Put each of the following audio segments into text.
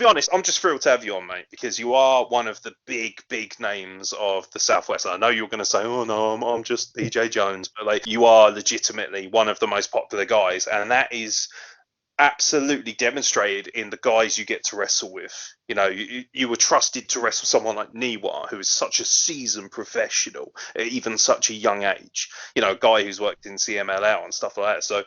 be honest, I'm just thrilled to have you on, mate, because you are one of the big names of the Southwest. I know you're going to say, oh no, I'm just BJ Jones, but like, you are legitimately one of the most popular guys, and that is absolutely demonstrated in the guys you get to wrestle with. You know, you were trusted to wrestle someone like Niwa, who is such a seasoned professional at even such a young age. You know, a guy who's worked in CMLL and stuff like that. So,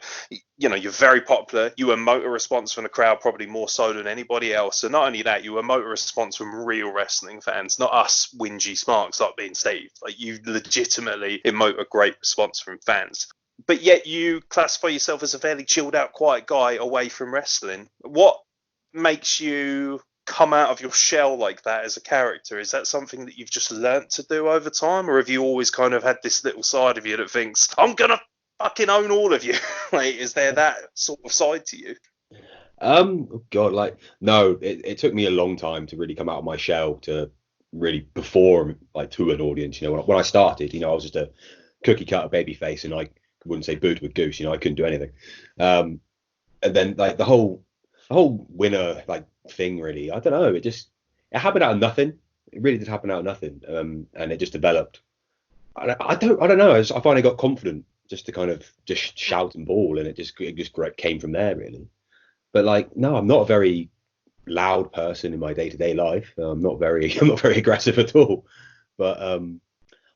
you know, you're very popular. You emote a response from the crowd probably more so than anybody else. And not only that, you emote a response from real wrestling fans, not us whingy smarks like being Steve. Like, you legitimately emote a great response from fans. But yet you classify yourself as a fairly chilled out, quiet guy away from wrestling. What makes you come out of your shell like that as a character? Is that something that you've just learnt to do over time, or have you always kind of had this little side of you that thinks, I'm gonna fucking own all of you? Like, is there that sort of side to you? God, like, no, it took me a long time to really come out of my shell to really perform like to an audience. You know, when I started, you know, I was just a cookie cutter baby face, and I wouldn't say boo to a goose. You know, I couldn't do anything. And then like the whole winner like thing, really, I don't know. It happened out of nothing. It really did happen out of nothing. And it just developed. I don't know. I finally got confident just to kind of just shout and bawl, and it just came from there, really. But like, no, I'm not a very loud person in my day-to-day life. I'm not very aggressive at all. But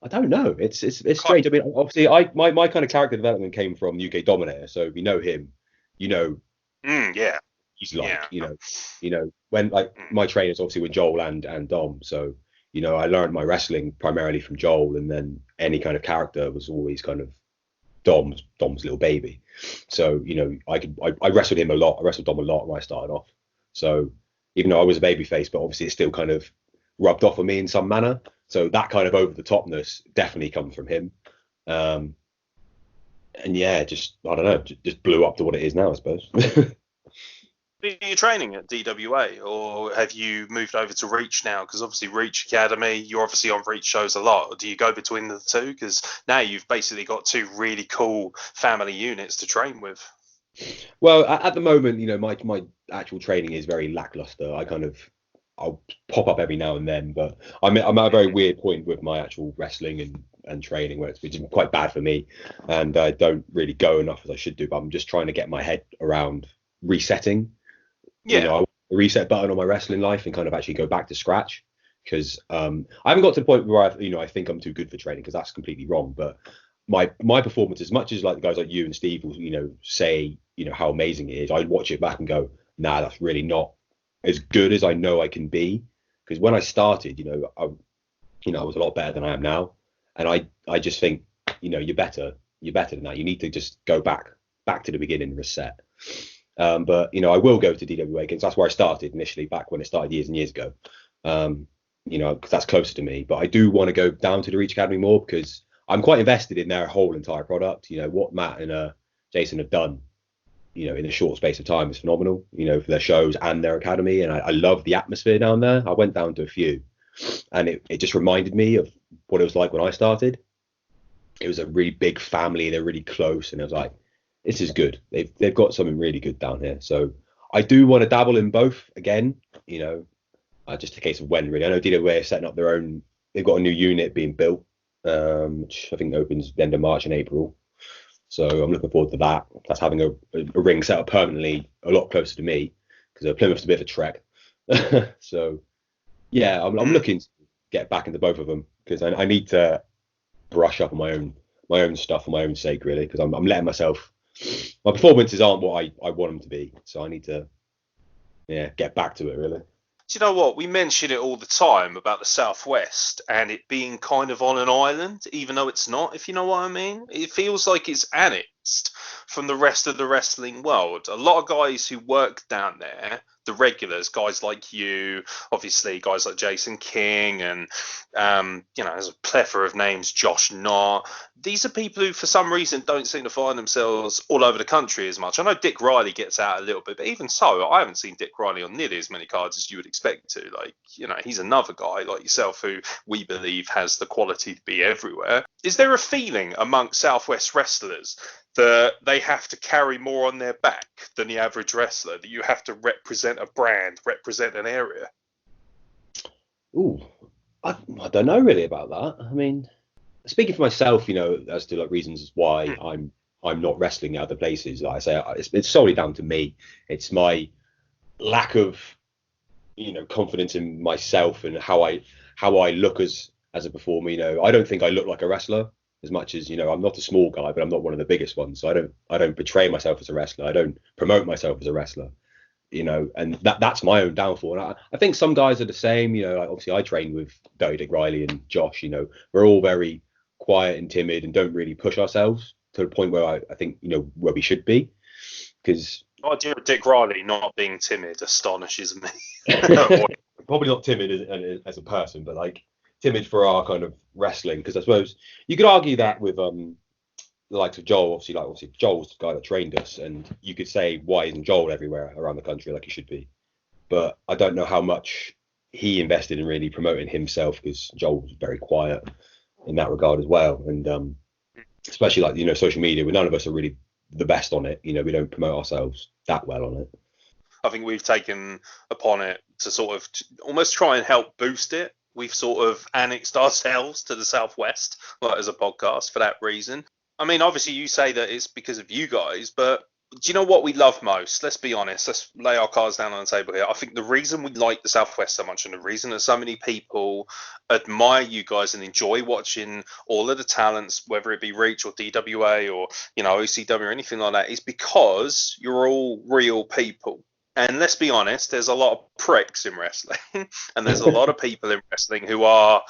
I don't know. It's strange. I mean, obviously, my kind of character development came from UK Dominator. So if you know him, you know Yeah. he's like, Yeah. when like my trainers obviously were Joel and Dom. So you know, I learned my wrestling primarily from Joel, and then any kind of character was always kind of Dom's little baby. So you know, I wrestled him a lot. I wrestled Dom a lot when I started off. So even though I was a baby face, but obviously it still kind of rubbed off on me in some manner. So that kind of over the topness definitely comes from him. And yeah, just I don't know, just blew up to what it is now, I suppose. Are you training at DWA, or have you moved over to Reach now? Because obviously Reach Academy, you're obviously on Reach shows a lot. Or do you go between the two? Because now you've basically got two really cool family units to train with. Well, at the moment, you know, my actual training is very lackluster. I'll pop up every now and then, but I'm at a very weird point with my actual wrestling and training where which is quite bad for me, and I don't really go enough as I should do. But I'm just trying to get my head around resetting. You know, I want a reset button on my wrestling life and kind of actually go back to scratch, because I haven't got to the point where I think I'm too good for training, because that's completely wrong. But my performance, as much as like the guys like you and Steve will, you know, say, you know, how amazing it is, I'd watch it back and go, nah, that's really not as good as I know I can be. Because when I started, you know, I was a lot better than I am now, and I just think, you know, you're better than that. You need to just go back to the beginning, reset. But you know, I will go to DWA because that's where I started initially, back when it started years and years ago. You know, because that's closer to me. But I do want to go down to the Reach Academy more, because I'm quite invested in their whole entire product. You know, what Matt and Jason have done, you know, in a short space of time is phenomenal, you know, for their shows and their academy. And I love the atmosphere down there. I went down to a few, and it just reminded me of what it was like when I started. It was a really big family. They're really close. And it was like, this is good. They've got something really good down here. So I do want to dabble in both again, you know, just a case of when, really. I know DWA is setting up their own, they've got a new unit being built, which I think opens the end of March and April. So I'm looking forward to that. That's having a ring set up permanently a lot closer to me, because Plymouth's a bit of a trek. So yeah, I'm looking to get back into both of them, because I need to brush up on my own stuff for my own sake, really, because I'm letting myself, my performances aren't what I want them to be. So I need to get back to it, really. Do you know what? We mention it all the time about the Southwest and it being kind of on an island, even though it's not, if you know what I mean. It feels like it's annexed from the rest of the wrestling world. A lot of guys who work down there, the regulars, guys like you, obviously guys like Jason King, and you know, there's a plethora of names, Josh Knott. These are people who, for some reason, don't seem to find themselves all over the country as much. I know Dick Riley gets out a little bit, but even so, I haven't seen Dick Riley on nearly as many cards as you would expect to. Like, you know, he's another guy like yourself who we believe has the quality to be everywhere. Is there a feeling amongst Southwest wrestlers that they have to carry more on their back than the average wrestler, that you have to represent a brand, represent an area? Ooh, I don't know really about that. I mean, speaking for myself, as to like reasons why I'm not wrestling at other places, like I say, it's solely down to me. It's my lack of, confidence in myself and how I look as a performer. I don't think I look like a wrestler as much as, I'm not a small guy, but I'm not one of the biggest ones. So I don't portray myself as a wrestler. I don't promote myself as a wrestler. And that's my own downfall. And I think some guys are the same. Obviously I train with Dick Riley and Josh. We're all very quiet and timid and don't really push ourselves to the point where I think where we should be. Because the idea of Dick Riley not being timid astonishes me. Probably not timid as a person, but like timid for our kind of wrestling. Because I suppose you could argue that with the likes of Joel. Obviously Joel's the guy that trained us, and you could say, why isn't Joel everywhere around the country like he should be? But I don't know how much he invested in really promoting himself, because Joel was very quiet in that regard as well. And especially like social media, where none of us are really the best on it. We don't promote ourselves that well on it. I think we've taken upon it to sort of almost try and help boost it. We've sort of annexed ourselves to the Southwest, like as a podcast, for that reason. I mean, obviously you say that it's because of you guys, but do you know what we love most? Let's be honest. Let's lay our cards down on the table here. I think the reason we like the Southwest so much, and the reason that so many people admire you guys and enjoy watching all of the talents, whether it be Reach or DWA or, OCW or anything like that, is because you're all real people. And let's be honest, there's a lot of pricks in wrestling, and there's a lot of people in wrestling who are,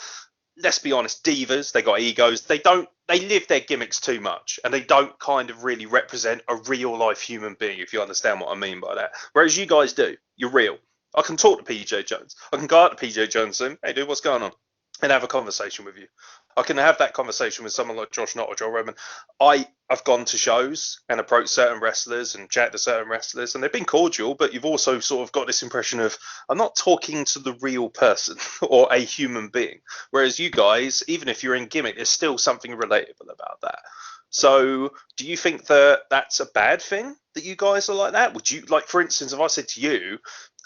let's be honest, divas. They got egos. They live their gimmicks too much, and they don't kind of really represent a real life human being, if you understand what I mean by that. Whereas you guys do. You're real. I can talk to PJ Jones. I can go out to PJ Jones and, hey dude, what's going on? And have a conversation with you. I can have that conversation with someone like Josh Knott or Joel Redman. I've gone to shows and approached certain wrestlers and chatted to certain wrestlers, and they've been cordial, but you've also sort of got this impression of, I'm not talking to the real person or a human being. Whereas you guys, even if you're in gimmick, there's still something relatable about that. So do you think that that's a bad thing, that you guys are like that? Would you, like, for instance, if I said to you,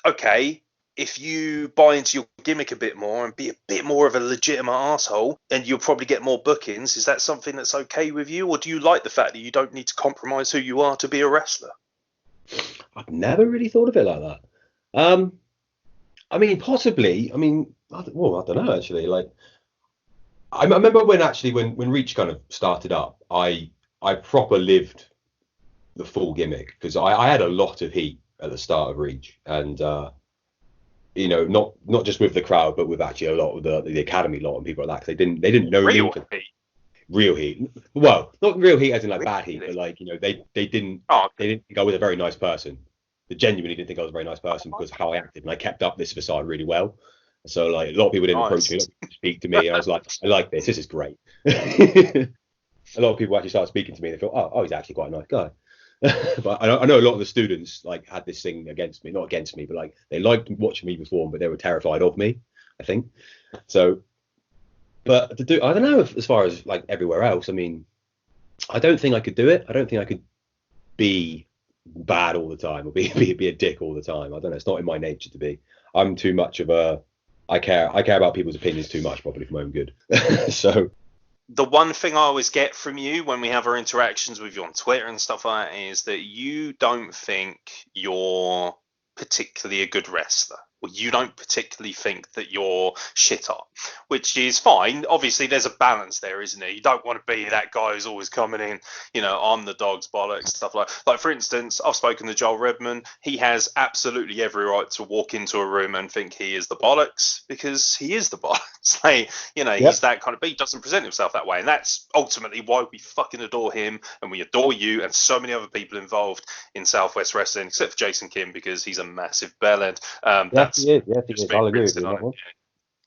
okay, if you buy into your gimmick a bit more and be a bit more of a legitimate asshole, and you'll probably get more bookings, is that something that's okay with you? Or do you like the fact that you don't need to compromise who you are to be a wrestler? I've never really thought of it like that. I mean, possibly. I mean, I don't know, actually. Like, I remember when Reach kind of started up, I proper lived the full gimmick, because I had a lot of heat at the start of Reach, and not just with the crowd, but with actually a lot of the academy lot and people like that, because they didn't know real heat. Real heat. Well, not real heat as in like bad heat, but like they didn't think I was a very nice person. They genuinely didn't think I was a very nice person because of how I acted, and I kept up this facade really well. So like a lot of people didn't approach me, a lot of people speak to me, and I was like, I like this. This is great. A lot of people actually started speaking to me, and they thought, oh, he's actually quite a nice guy. But I know a lot of the students like had this thing against me, not against me, but like they liked watching me perform, but they were terrified of me, I think. So, but I don't know as far as like everywhere else. I mean, I don't think I could do it. I don't think I could be bad all the time or be a dick all the time. I don't know. It's not in my nature to be. I'm too much of a. I care about people's opinions too much, probably for my own good. So. The one thing I always get from you when we have our interactions with you on Twitter and stuff like that is that you don't think you're particularly a good wrestler. Well, you don't particularly think that you're shit hot, which is fine. Obviously, there's a balance there, isn't there? You don't want to be that guy who's always coming in, I'm the dog's bollocks, stuff like, for instance, I've spoken to Joel Redman. He has absolutely every right to walk into a room and think he is the bollocks, because he is the bollocks. He's that kind of, but he doesn't present himself that way. And that's ultimately why we fucking adore him, and we adore you and so many other people involved in Southwest Wrestling, except for Jason Kim, because he's a massive bellend. He is. I'll agree with you on that one.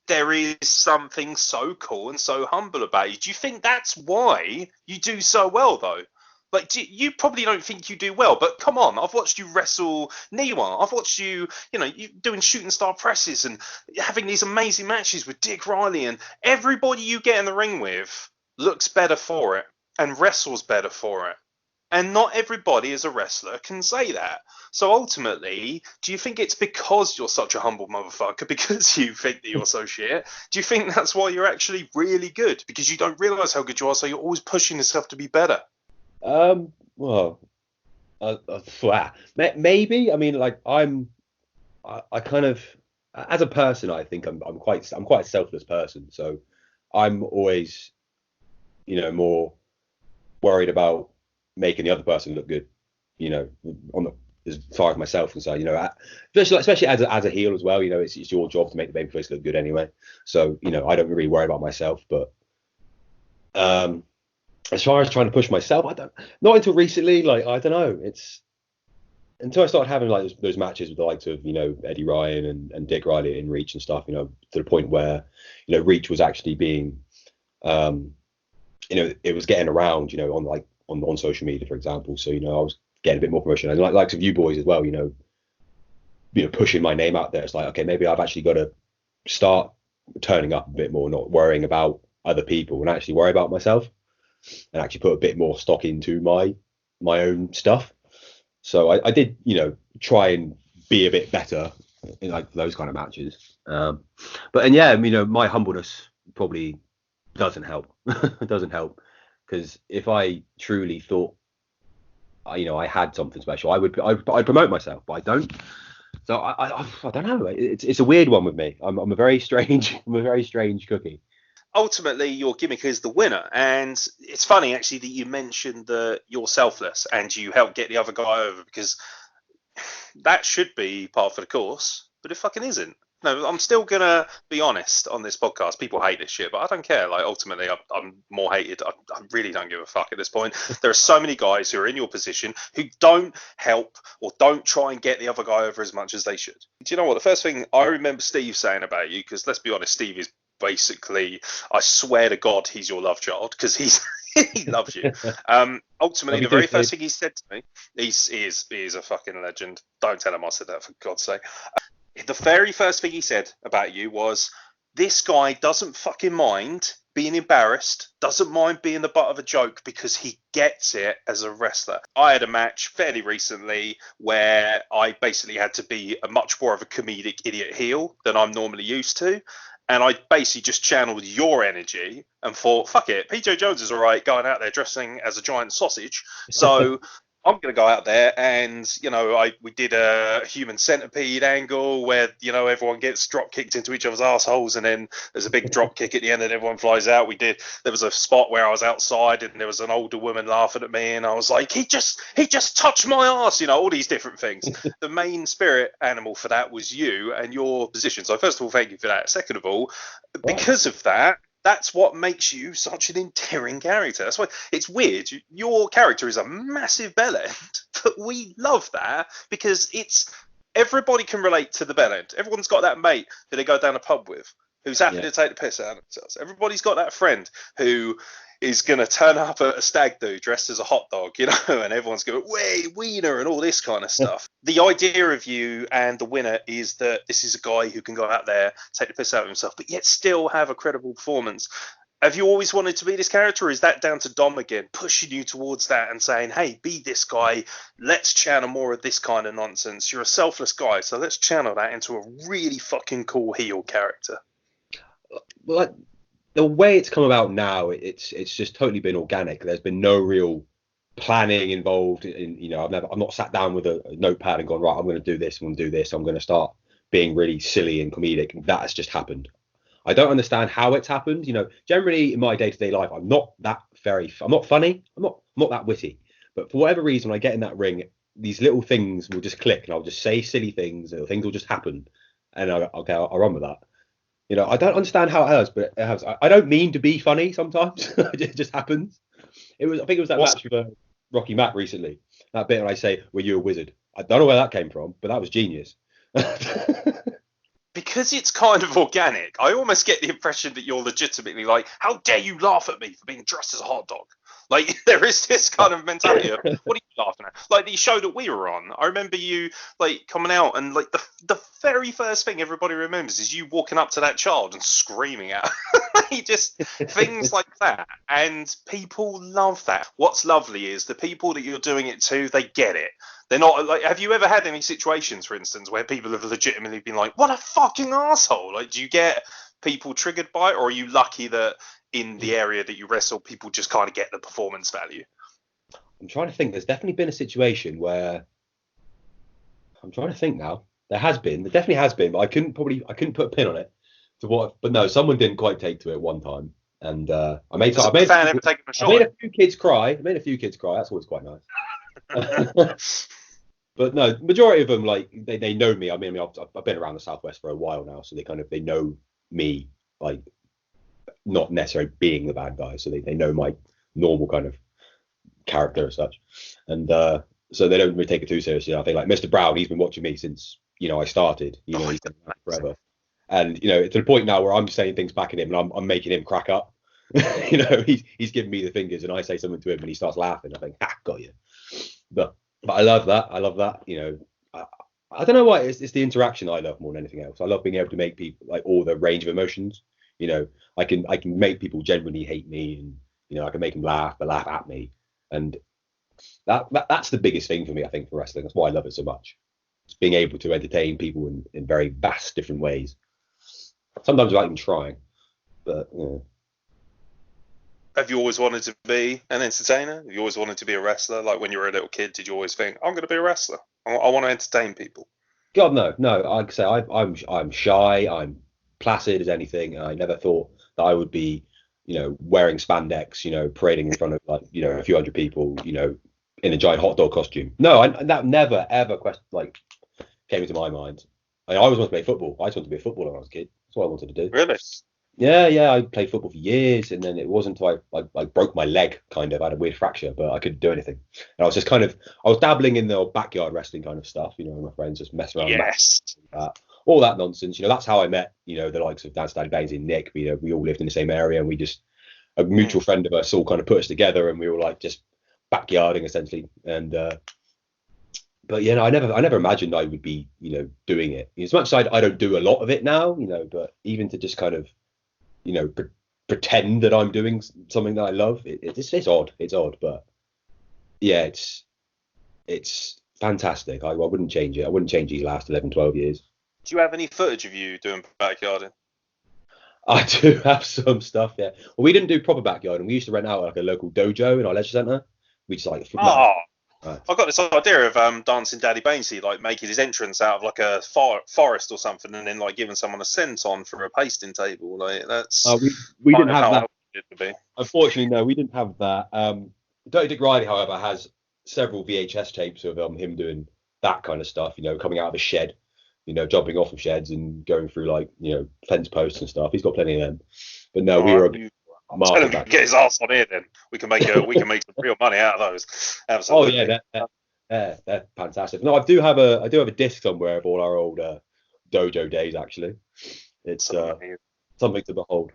There is something so cool and so humble about you. Do you think that's why you do so well, though? Like, you probably don't think you do well, but come on, I've watched you wrestle Niwa. I've watched you, you doing shooting star presses and having these amazing matches with Dick Riley, and everybody you get in the ring with looks better for it and wrestles better for it. And not everybody as a wrestler can say that. So ultimately, do you think it's because you're such a humble motherfucker, because you think that you're so shit? Do you think that's why you're actually really good? Because you don't realize how good you are, so you're always pushing yourself to be better. Well, maybe. I mean, like I kind of, as a person, I think I'm quite a selfless person. So I'm always, more worried about making the other person look good. On the as far as myself concerned, especially as a heel as well. It's your job to make the babyface look good anyway. So I don't really worry about myself. But as far as trying to push myself, not until recently. Like I don't know. It's until I started having like those matches with the likes of Eddie Ryan and Dick Riley in Reach and stuff. To the point where Reach was actually being it was getting around, on social media, for example. So, I was getting a bit more promotion, and likes of you boys as well, pushing my name out there. It's like, okay, maybe I've actually got to start turning up a bit more, not worrying about other people, and actually worry about myself, and actually put a bit more stock into my own stuff. So I did, try and be a bit better in like those kind of matches. My humbleness probably doesn't help. It doesn't help, because if I truly thought I had something special, I'd promote myself, but I don't. So I don't know. It's a weird one with me. I'm a very strange cookie. Ultimately, your gimmick is the winner, and it's funny actually that you mentioned that you're selfless and you help get the other guy over, because that should be part of the course, but it fucking isn't. No, I'm still gonna be honest on this podcast. People hate this shit, but I don't care. Like, ultimately, I'm more hated. I really don't give a fuck at this point. There are so many guys who are in your position who don't help or don't try and get the other guy over as much as they should. Do you know what? The first thing I remember Steve saying about you, because let's be honest, Steve is basically, I swear to God, he's your love child, because he loves you. Ultimately, the very first thing he said to me, he is a fucking legend. Don't tell him I said that, for God's sake. The very first thing he said about you was, this guy doesn't fucking mind being embarrassed, doesn't mind being the butt of a joke, because he gets it as a wrestler. I had a match fairly recently where I basically had to be a much more of a comedic idiot heel than I'm normally used to. And I basically just channeled your energy and thought, fuck it, PJ Jones is all right going out there dressing as a giant sausage. So I'm going to go out there and, we did a human centipede angle where, everyone gets drop kicked into each other's assholes, and then there's a big drop kick at the end and everyone flies out. There was a spot where I was outside and there was an older woman laughing at me, and I was like, he just touched my ass, all these different things. The main spirit animal for that was you and your position. So first of all, thank you for that. Second of all, because of that, that's what makes you such an endearing character. That's why it's weird. Your character is a massive bellend, but we love that because everybody can relate to the bellend. Everyone's got that mate who they go down a pub with who's happy to take the piss out of themselves. Everybody's got that friend who is going to turn up at a stag do dressed as a hot dog, and everyone's going, way, Weiner, and all this kind of stuff. The idea of you and the winner is that this is a guy who can go out there, take the piss out of himself, but yet still have a credible performance. Have you always wanted to be this character, or is that down to Dom again, pushing you towards that and saying, hey, be this guy, let's channel more of this kind of nonsense. You're a selfless guy, so let's channel that into a really fucking cool heel character. Well, the way it's come about now, it's just totally been organic. There's been no real planning involved. I've not sat down with a notepad and gone, right, I'm going to do this, I'm going to do this, I'm going to start being really silly and comedic. That has just happened. I don't understand how it's happened. Generally in my day-to-day life, I'm not funny, I'm not that witty. But for whatever reason, when I get in that ring, these little things will just click, and I'll just say silly things, and things will just happen, and I'll run with that. I don't understand how it has, but it has. I don't mean to be funny sometimes. It just happens. I think it was that match with Rocky Matt recently. That bit where I say, were you a wizard? I don't know where that came from, but that was genius. because it's kind of organic, I almost get the impression that you're legitimately like, how dare you laugh at me for being dressed as a hot dog? Like, there is this kind of mentality of, what are you laughing at? Like, the show that we were on, I remember you, like, coming out, and, like, the very first thing everybody remembers is you walking up to that child and screaming at her. Like, just things like that. And people love that. What's lovely is the people that you're doing it to, they get it. They're not, like, have you ever had any situations, for instance, where people have legitimately been like, what a fucking asshole? Like, do you get people triggered by it, or are you lucky that in the area that you wrestle, people just kind of get the performance value? I'm trying to think. There's definitely been a situation where I'm trying to think now. There definitely has been, but I couldn't put a pin on it. But no, someone didn't quite take to it one time, and I made a few kids cry. I made a few kids cry. That's always quite nice. But no, majority of them, like, they know me. I mean, I've been around the Southwest for a while now, so they know me, like, not necessarily being the bad guy, so they know my normal kind of character as such, and so they don't really take it too seriously. I think, like, Mr. Brown, he's been watching me since I started. He's been around forever, and to the point now where I'm saying things back at him, and I'm making him crack up. He's giving me the fingers, and I say something to him, and he starts laughing. I think, got you. But I love that. I don't know why. It's the interaction I love more than anything else. I love being able to make people, like, all the range of emotions. I can make people genuinely hate me, and I can make them laugh, but laugh at me, and that's the biggest thing for me, I think, for wrestling. That's why I love it so much. It's being able to entertain people in very vast different ways. Sometimes without even trying, but Have you always wanted to be an entertainer? Have you always wanted to be a wrestler? Like, when you were a little kid, did you always think, I'm going to be a wrestler? I want to entertain people? God, no. Like I say, I'm shy. I'm placid as anything. I never thought that I would be, wearing spandex, parading in front of, like, a few hundred people, in a giant hot dog costume. No, that never ever came into my mind. I always wanted to play football. I just wanted to be a footballer when I was a kid. That's what I wanted to do. Really? Yeah. I played football for years, and then it wasn't until I broke my leg, kind of. I had a weird fracture, but I couldn't do anything. And I was just I was dabbling in the backyard wrestling kind of stuff, my friends just messing around. Yes. All that nonsense. That's how I met, the likes of Dan Stanley, Baines, and Nick. We all lived in the same area, and we just, a mutual friend of us all kind of put us together, and we were like just backyarding essentially. And but I never imagined I would be, doing it. As much as I don't do a lot of it now, but even to just kind of, pretend that I'm doing something that I love, it's odd. It's odd, but yeah, it's fantastic. I wouldn't change it. I wouldn't change these last 11, 12 years. Do you have any footage of you doing backyarding? I do have some stuff, yeah. Well, we didn't do proper backyarding. We used to rent out like a local dojo in our leisure centre. We just like. Right. I got this idea of dancing Daddy Baines, like making his entrance out of like a forest or something, and then like giving someone a senton for a pasting table. Like that's. We didn't have that. Unfortunately, no, we didn't have that. Dirty Dick Riley, however, has several VHS tapes of him doing that kind of stuff. Coming out of a shed, jumping off of sheds and going through like fence posts and stuff. He's got plenty of them. But no, we were. Tell him to get his ass on here, then we can make some real money out of those. Absolutely. Oh yeah, they're fantastic. No, I do have a disc somewhere of all our old dojo days. Actually, it's something to behold.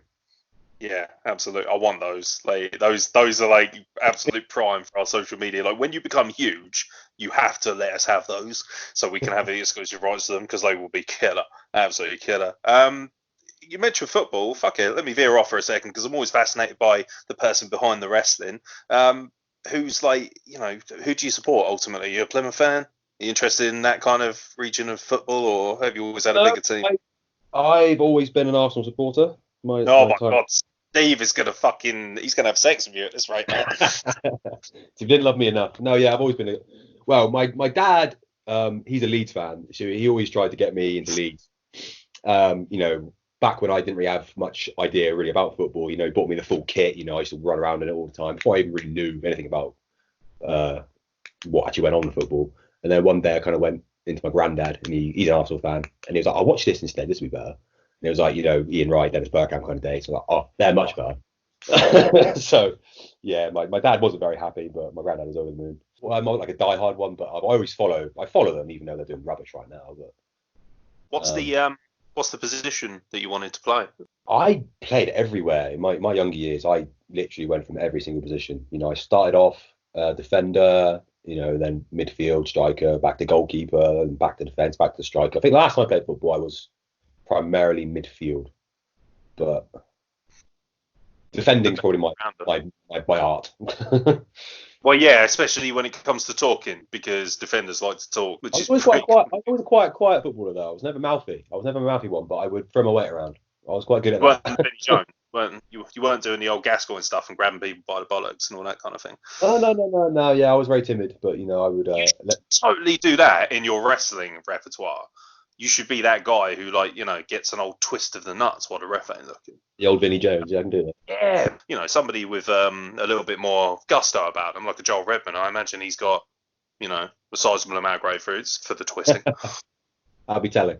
Yeah, absolutely. I want those. Like those are like absolute prime for our social media. Like when you become huge, you have to let us have those so we can have the exclusive rights to them because they will be killer, absolutely killer. You mentioned football. Fuck it. Let me veer off for a second because I'm always fascinated by the person behind the wrestling. Who's like, who do you support ultimately? Are you a Plymouth fan? Are you interested in that kind of region of football, or have you always had a bigger team? I've always been an Arsenal supporter. My God. Steve is he's gonna have sex with you at this rate, man. He didn't love me enough. No, yeah, I've always been my dad, he's a Leeds fan, so he always tried to get me into Leeds. Back when I didn't really have much idea really about football, he bought me the full kit. I used to run around in it all the time before I even really knew anything about what actually went on in football. And then one day I kind of went into my granddad, and he's an Arsenal fan, and he was like, "I'll watch this instead. This will be better." And it was like, Ian Wright, Dennis Bergkamp kind of day. So I was like, "Oh, they're much better." So yeah, my dad wasn't very happy, but my granddad was over the moon. Well, I'm not like a diehard one, but I follow them even though they're doing rubbish right now. But what's the What's the position that you wanted to play? I played everywhere in my younger years. I literally went from every single position. You know, I started off defender, you know, then midfield, striker, back to goalkeeper, and back to defence, back to striker. I think the last time I played football, I was primarily midfield, but defending's probably my art. Well, yeah, especially when it comes to talking, because defenders like to talk, which I is was quite quiet. I was a quiet footballer though. I was never mouthy. I was never a mouthy one, but I would throw my weight around. I was quite good at You weren't that. Benny Jones. You weren't doing the old Gascoigne stuff and grabbing people by the bollocks and all that kind of thing. Oh no. Yeah, I was very timid, but you know, I would Totally do that in your wrestling repertoire. You should be that guy who, like, you know, gets an old twist of the nuts while the ref ain't looking. the old Vinnie Jones. Yeah, I can do that. Yeah, you know, somebody with a little bit more gusto about them, like a Joel Redman. I imagine he's got, you know, a sizable amount of grapefruits for the twisting. I'll be telling.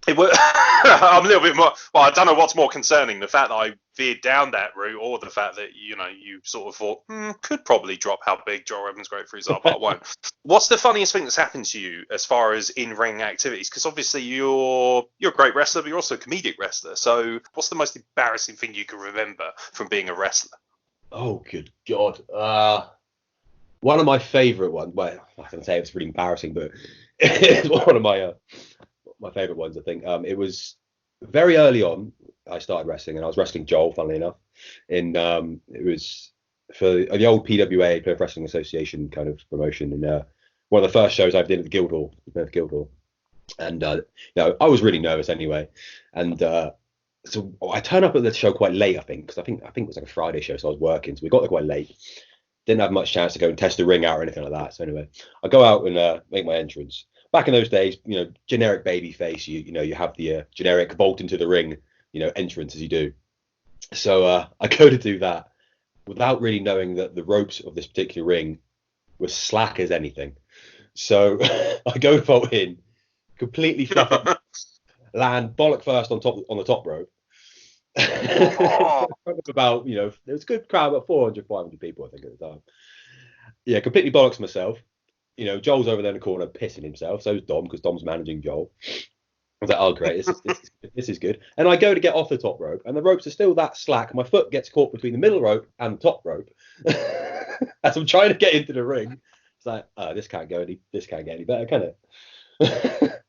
I'm a little bit more. Well, I don't know what's more concerning: the fact that I veered down that route, or the fact that, you know, you sort of thought could probably drop how big Joel Redman's grapefruits are, but I won't. What's the funniest thing that's happened to you as far as in-ring activities? Because obviously you're a great wrestler, but you're also a comedic wrestler. So what's the most embarrassing thing you can remember from being a wrestler? Oh, good God. One of my favourite ones. Well, I can say it's really embarrassing, but it's one of my favourite ones, I think. It was very early on. I started wrestling, and I was wrestling Joel, funnily enough. It was for the old PWA, Plymouth Wrestling Association kind of promotion, and one of the first shows I did at the Guildhall. And you know, I was really nervous anyway, and so I turned up at the show quite late, I think, because I think it was like a Friday show, so I was working, so we got there quite late. Didn't have much chance to go and test the ring out or anything like that. So anyway, I go out and make my entrance. Back in those days, you know, generic baby face, you know, you have the generic bolt into the ring, you know, entrance as you do. So I go to do that without really knowing that the ropes of this particular ring were slack as anything. So I go vault in, completely flip it, land bollock first on the top rope. About, you know, there was a good crowd, about 400, 500 people, I think, at the time. Yeah, completely bollocks myself. You know, Joel's over there in the corner pissing himself. So is Dom, because Dom's managing Joel. I was like, oh, great, this is good. And I go to get off the top rope, and the ropes are still that slack. My foot gets caught between the middle rope and the top rope as I'm trying to get into the ring. It's like, this can't get any better, can it?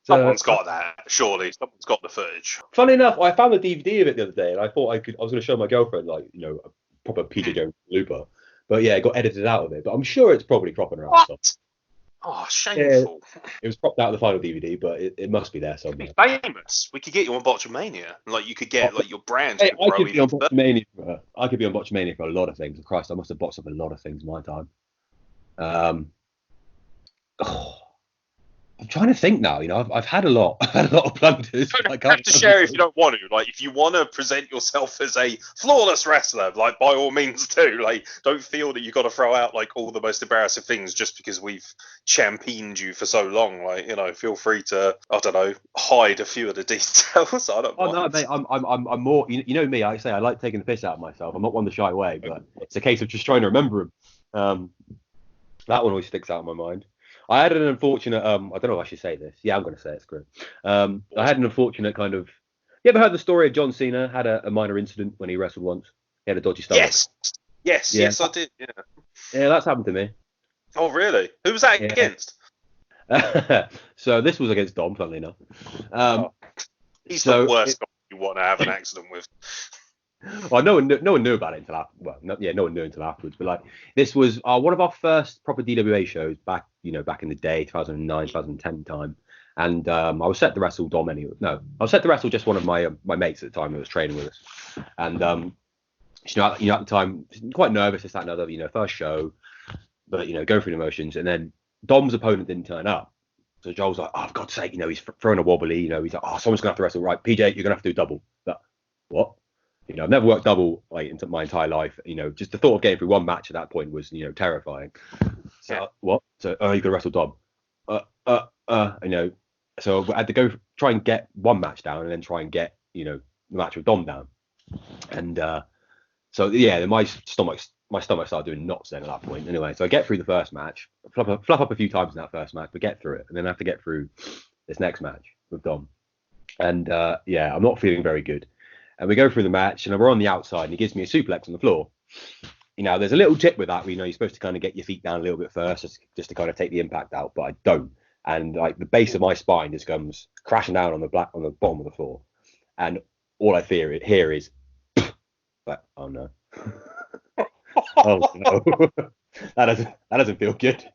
Someone's got that, surely. Someone's got the footage. Funny enough, I found the DVD of it the other day, and I thought I was going to show my girlfriend, like, you know, a proper PJ Jones looper. But yeah, it got edited out of it. But I'm sure it's probably cropping around. What? Oh, shameful. Yeah, it was cropped out of the final DVD, but it must be there somewhere. It'd be famous. We could get you on Botchamania. Like, you could get, like, your brand. Hey, I could be on Botchamania for a lot of things. Christ, I must have botched up a lot of things in my time. I'm trying to think now. You know, I've had a lot. I've had a lot of blunders. You don't have to share if you don't want to. Like, if you want to present yourself as a flawless wrestler, like, by all means do. Like, don't feel that you've got to throw out, like, all the most embarrassing things just because we've championed you for so long. Like, you know, feel free to, I don't know, hide a few of the details. I don't mind. No, mate, I'm more. You know me. I say I like taking the piss out of myself. I'm not one to shy away, but it's a case of just trying to remember them. That one always sticks out in my mind. I had an unfortunate, I don't know if I should say this. Yeah, I'm going to say it, screw it. I had an unfortunate kind of, you ever heard the story of John Cena had a minor incident when he wrestled once? He had a dodgy stomach. Yes, I did, yeah. Yeah, that's happened to me. Oh, really? Who was that against? So this was against Dom, funnily enough. He's the worst guy you want to have an accident with. Well, no one knew about it until after. Well, no one knew until afterwards. But like, this was one of our first proper DWA shows back in the day, 2009, 2010 time. And I was set to wrestle Dom anyway. No, I was set to wrestle just one of my mates at the time who was training with us. And you know, at the time, quite nervous. This, that, and other. You know, first show, but you know, go through the motions. And then Dom's opponent didn't turn up. So Joel's like, oh, for God's sake, you know, he's throwing a wobbly. You know, he's like, oh, someone's gonna have to wrestle. Right, PJ, you're gonna have to do double. But what? You know, I've never worked double like into my entire life. You know, just the thought of getting through one match at that point was, you know, terrifying. So what? So you're gonna wrestle Dom? You know, so I had to go try and get one match down, and then try and get, you know, the match with Dom down. And so yeah, my stomach started doing knots then at that point. Anyway, so I get through the first match, flop up a few times in that first match, but get through it, and then I have to get through this next match with Dom. And yeah, I'm not feeling very good. And we go through the match, and we're on the outside, and he gives me a suplex on the floor. There's a little tip with that. You're supposed to kind of get your feet down a little bit first, just to kind of take the impact out, but I don't. And like the base of my spine just comes crashing down on the bottom of the floor, and all I hear is, like, oh no, oh no, that doesn't feel good.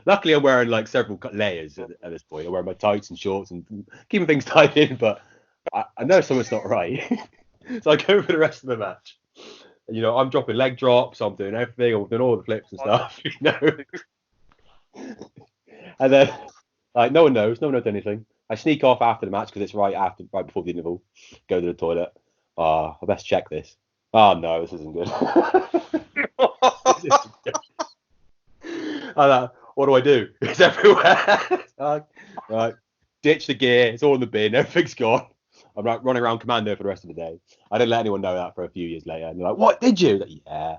Luckily, I'm wearing like several layers at this point. I'm wearing my tights and shorts and keeping things tied in, but I know something's not right. So I go for the rest of the match. I'm dropping leg drops, I'm doing everything, I'm doing all the flips and stuff, And then, like, no one knows anything. I sneak off after the match because it's right before the interval. Go to the toilet. I best check this. Oh no, this isn't good. What do I do? It's everywhere. Right, ditch the gear. It's all in the bin. Everything's gone. I'm like running around commando for the rest of the day. I didn't let anyone know that for a few years later. And they're like, "What did you?" Like, yeah.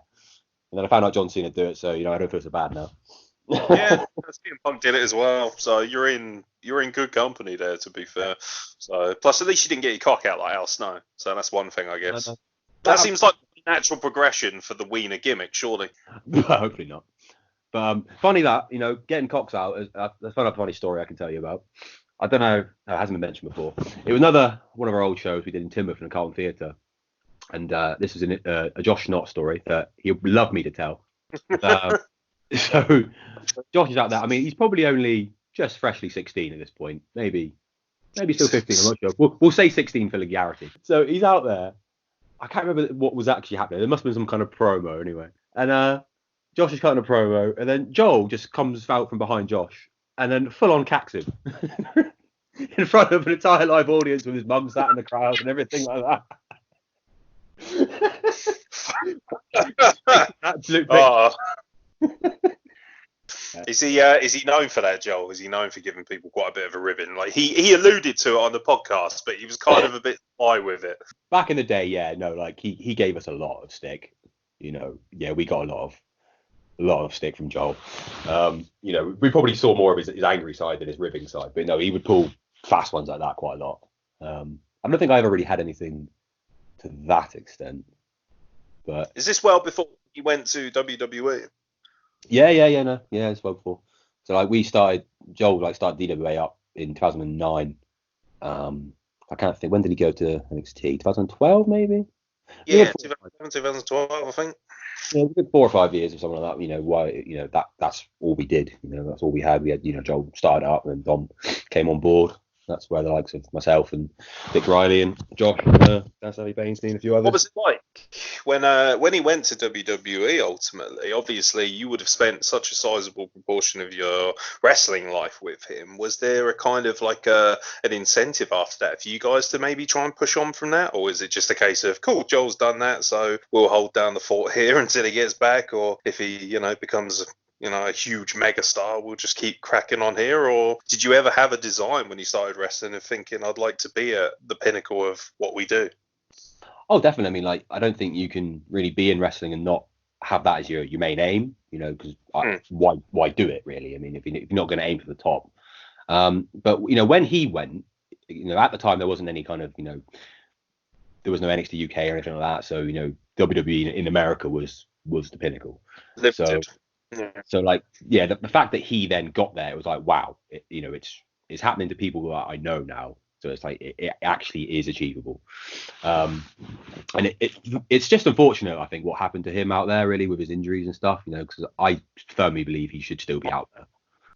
And then I found out John Cena do it, so I don't feel so bad now. Yeah, CM Punk did it as well. So you're in good company there, to be fair. So plus at least you didn't get your cock out like Al Snow. So that's one thing, I guess. That seems like a natural progression for the Weiner gimmick, surely. Hopefully not. But funny that getting cocks out. That's a funny story I can tell you about. I don't know. It hasn't been mentioned before. It was another one of our old shows we did in Timoth in the Carlton Theatre, and this was a Josh Knott story that he would love me to tell. So Josh is out there. I mean, he's probably only just freshly 16 at this point. Maybe still 15. I'm not sure. We'll say 16 for legality. So he's out there. I can't remember what was actually happening. There must have been some kind of promo anyway. And Josh is cutting a promo, and then Joel just comes out from behind Josh and then full on cacks him in front of an entire live audience with his mum sat in the crowd and everything like that. Absolute Is he known for that, Joel? Is he known for giving people quite a bit of a ribbon? Like he alluded to it on the podcast, but he was kind of a bit sly with it. Back in the day, yeah, no, like he gave us a lot of stick. Yeah, we got a lot of stick from Joel. We probably saw more of his angry side than his ribbing side, but no, he would pull fast ones like that quite a lot. I don't think I ever really had anything to that extent. But is this well before he went to WWE? Yeah, no, yeah, it's well before. So like Joel started DWA up in 2009. I can't think, when did he go to NXT? 2012 maybe? Yeah, 2012 I think. Yeah, it was a good 4 or 5 years or something like that. That's all we did. That's all we had. We had, Joel started up and Dom came on board. That's where the likes of myself and Dick Riley and Josh and Baines and a few others. What was it like when he went to WWE ultimately? Obviously, you would have spent such a sizable proportion of your wrestling life with him. Was there a kind of like an incentive after that for you guys to maybe try and push on from that? Or is it just a case of, cool, Joel's done that, so we'll hold down the fort here until he gets back? Or if he, becomes a huge megastar, we'll just keep cracking on here? Or did you ever have a design when you started wrestling of thinking, I'd like to be at the pinnacle of what we do? Oh, definitely. I mean, like, I don't think you can really be in wrestling and not have that as your main aim, because why do it really? I mean, if you're not going to aim for the top. But when he went, at the time there wasn't any kind of, there was no NXT UK or anything like that. So, WWE in America was the pinnacle. Limited. So like, yeah, the fact that he then got there, it was like, wow, it's happening to people that I know now. So it's like, it actually is achievable. And it's just unfortunate, I think, what happened to him out there really with his injuries and stuff, because I firmly believe he should still be out there.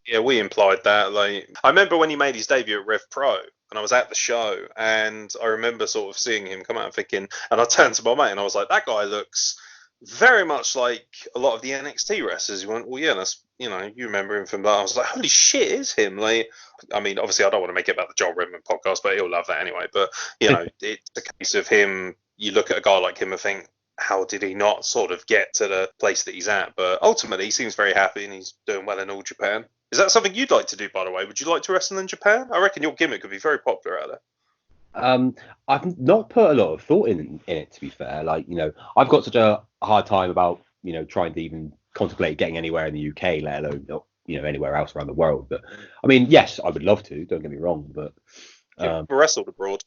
Yeah, we implied that. Like, I remember when he made his debut at Rev Pro, and I was at the show, and I remember sort of seeing him come out and thinking, and I turned to my mate and I was like, that guy looks very much like a lot of the NXT wrestlers. He went, well, yeah, that's, you remember him from that. I was like, holy shit, is him. Like, I mean, obviously I don't want to make it about the Joel Redman podcast, but he'll love that anyway. But, it's a case of him, you look at a guy like him and think, how did he not sort of get to the place that he's at? But ultimately he seems very happy and he's doing well in all Japan. Is that something you'd like to do, by the way? Would you like to wrestle in Japan? I reckon your gimmick could be very popular out there. I've not put a lot of thought in it, to be fair. Like, I've got such a hard time about, trying to even contemplate getting anywhere in the UK, let alone, anywhere else around the world. But I mean, yes, I would love to, don't get me wrong, but You wrestled abroad.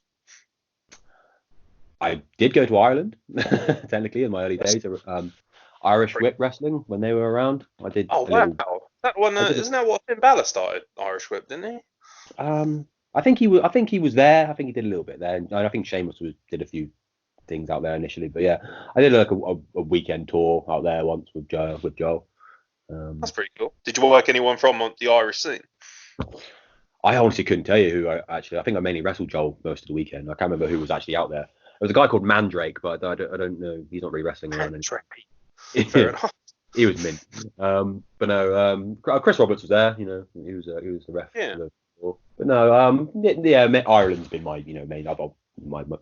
I did go to Ireland, technically, in my early days. Irish Whip Wrestling, when they were around. I did. Oh, wow. That one, isn't that what Finn Balor started, Irish Whip, didn't he? I think he was. I think he was there. I think he did a little bit there. And I think Sheamus did a few things out there initially. But yeah, I did like a weekend tour out there once with Joel. That's pretty cool. Did you work anyone from the Irish scene? I honestly couldn't tell you who. I think I mainly wrestled Joel most of the weekend. I can't remember who was actually out there. There was a guy called Mandrake, but I don't know. He's not really wrestling around anymore. Fair enough. He was mint. But no, Chris Roberts was there. You know, he was the ref. Yeah. But no, yeah, Ireland's been my main.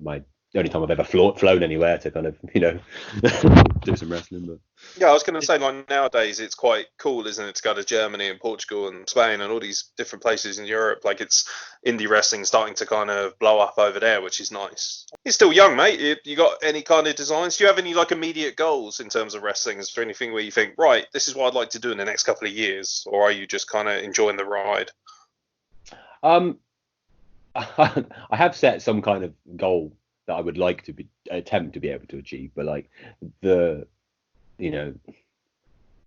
My the only time I've ever flown anywhere to kind of do some wrestling. But yeah, I was going to say, like, nowadays it's quite cool, isn't it, to go to Germany and Portugal and Spain and all these different places in Europe. Like, it's indie wrestling starting to kind of blow up over there, which is nice. You're still young, mate. You got any kind of designs? Do you have any like immediate goals in terms of wrestling? Is there anything where you think, right, this is what I'd like to do in the next couple of years, or are you just kind of enjoying the ride? I have set some kind of goal that I would like to attempt to be able to achieve, but like the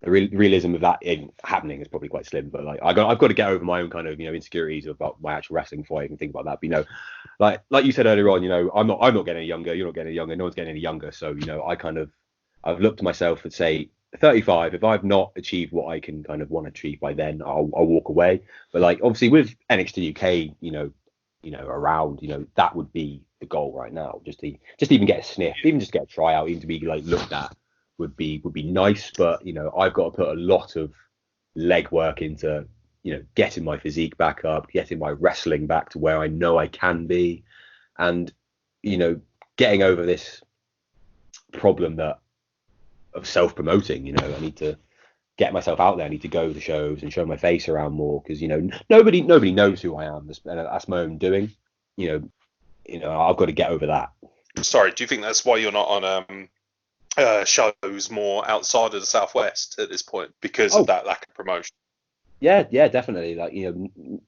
realism of that happening is probably quite slim. But like I've got to get over my own kind of insecurities about my actual wrestling before I even think about that. But like you said earlier on, I'm not getting any younger. You're not getting any younger. No one's getting any younger. So I've looked to myself and say 35. If I've not achieved what I can kind of want to achieve by then, I'll walk away. But like obviously with NXT UK, around, that would be the goal right now. Just even get a sniff, even just get a tryout, even to be like looked at would be nice. But I've got to put a lot of legwork into getting my physique back up, getting my wrestling back to where I know I can be, and getting over this problem of self-promoting. I need to get myself out there. I need to go to shows and show my face around more, because nobody knows who I am. That's my own doing. I've got to get over that. Sorry, do you think that's why you're not on shows more outside of the Southwest at this point, because of that lack of promotion? Yeah, definitely. Like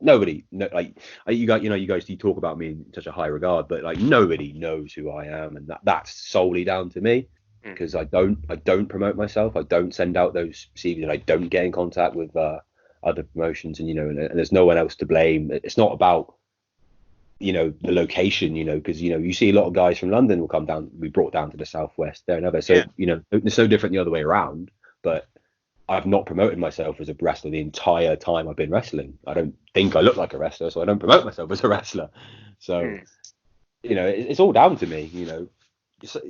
nobody, like you guys you talk about me in such a high regard, but like nobody knows who I am, and that's solely down to me. Because I don't promote myself. I don't send out those CVs, and I don't get in contact with other promotions, and and there's no one else to blame. It's not about the location, because you see a lot of guys from London will come down, be brought down to the Southwest there and other. So it's no different the other way around. But I've not promoted myself as a wrestler the entire time I've been wrestling. I don't think I look like a wrestler, so I don't promote myself as a wrestler. So it's all down to me.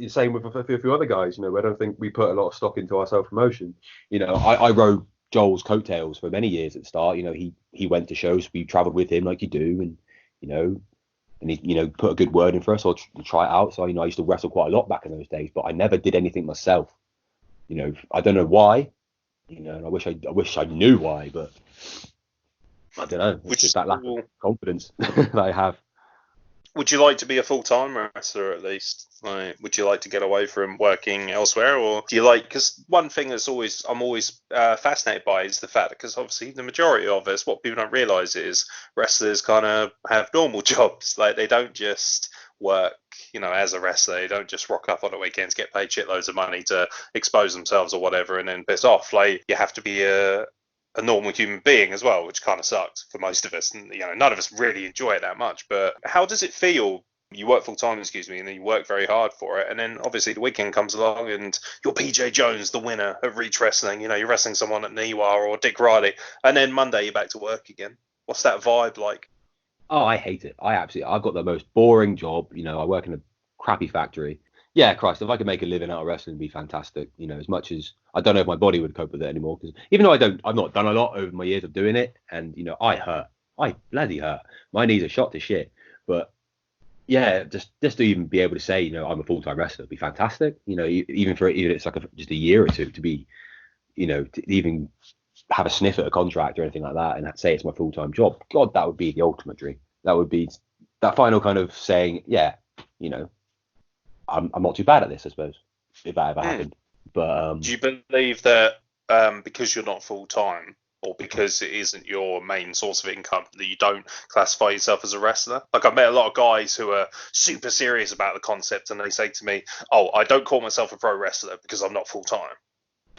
Same with a few other guys. I don't think we put a lot of stock into our self-promotion. I rode Joel's coattails for many years at the start. He went to shows, we travelled with him like you do, and and he put a good word in for us, or try it out. So I used to wrestle quite a lot back in those days, but I never did anything myself. I don't know why. And I wish I knew why, but I don't know. It's just that lack of confidence that I have. Would you like to be a full-time wrestler at least? Like, would you like to get away from working elsewhere, or do you like? Because one thing I'm always fascinated by is the fact, because obviously the majority of us, what people don't realise is wrestlers kind of have normal jobs. Like, they don't just work, as a wrestler. They don't just rock up on the weekends, get paid shitloads of money to expose themselves or whatever, and then piss off. Like, you have to be a normal human being as well, which kind of sucks for most of us, and none of us really enjoy it that much. But how does it feel? You work full time, and then you work very hard for it, and then obviously the weekend comes along and you're PJ Jones, the winner of Reach Wrestling. You're wrestling someone at Niwa or Dick Riley, and then Monday you're back to work again. What's that vibe like? Oh, I hate it. I've got the most boring job. I work in a crappy factory. Yeah, Christ, if I could make a living out of wrestling, it'd be fantastic. As much as I don't know if my body would cope with it anymore, because even though I've not done a lot over my years of doing it, and I bloody hurt. My knees are shot to shit. But yeah, just to even be able to say, I'm a full-time wrestler would be fantastic. Even it's like just a year or two to be, to even have a sniff at a contract or anything like that, and say it's my full-time job. God, that would be the ultimate dream. That would be that final kind of saying, yeah, I'm not too bad at this, I suppose, if that ever happened. But do you believe that because you're not full time, or because it isn't your main source of income that you don't classify yourself as a wrestler? Like, I've met a lot of guys who are super serious about the concept, and they say to me, "Oh, I don't call myself a pro wrestler because I'm not full time."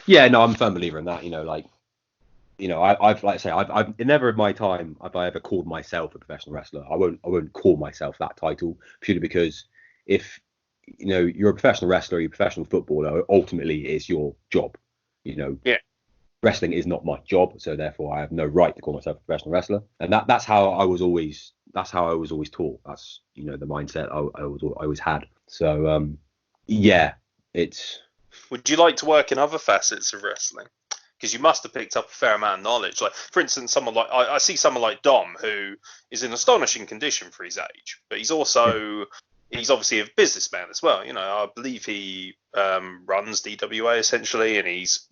Yeah, no, I'm a firm believer in that. I've like I say, I've never in my time have I ever called myself a professional wrestler. I won't call myself that title purely because if you're a professional wrestler, you're a professional footballer, ultimately it's your job. Yeah. Wrestling is not my job, so therefore I have no right to call myself a professional wrestler. And that's how I was always taught. That's the mindset I always had. So yeah, it's. Would you like to work in other facets of wrestling? Because you must have picked up a fair amount of knowledge. Like, for instance, someone like I see someone like Dom, who is in astonishing condition for his age, but he's also he's obviously a businessman as well. I believe he runs DWA essentially, and he's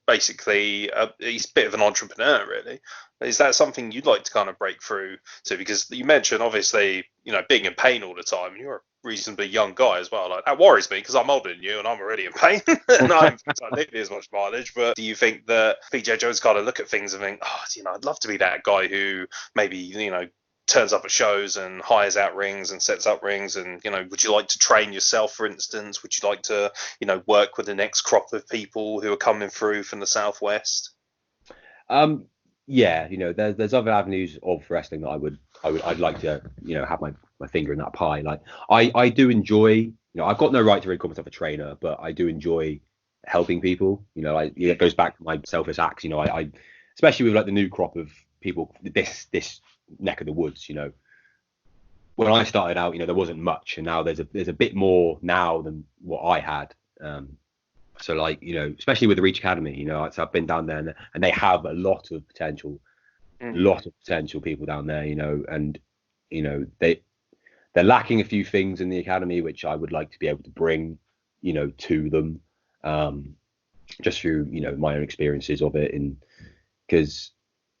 basically he's a bit of an entrepreneur, really. Is that something you'd like to kind of break through to? Because you mentioned obviously being in pain all the time, and you're a reasonably young guy as well. Like, that worries me because I'm older than you and I'm already in pain and I haven't got nearly as much mileage. But do you think that BJ Jones kind of look at things and think, I'd love to be that guy who maybe turns up at shows and hires out rings and sets up rings, and would you like to train yourself, for instance? Would you like to work with the next crop of people who are coming through from the southwest? Yeah, there's other avenues of wrestling that I'd like to have my finger in that pie. Like, I do enjoy, I've got no right to really call myself a trainer, but I do enjoy helping people. It goes back to my selfish acts. I especially with like the new crop of people, this neck of the woods. When I started out, there wasn't much, and now there's a bit more now than what I had. So like, especially with the Reach Academy, so I've been down there and they have a lot of potential people down there, and they're lacking a few things in the academy which I would like to be able to bring, to them, just through my own experiences of it. And because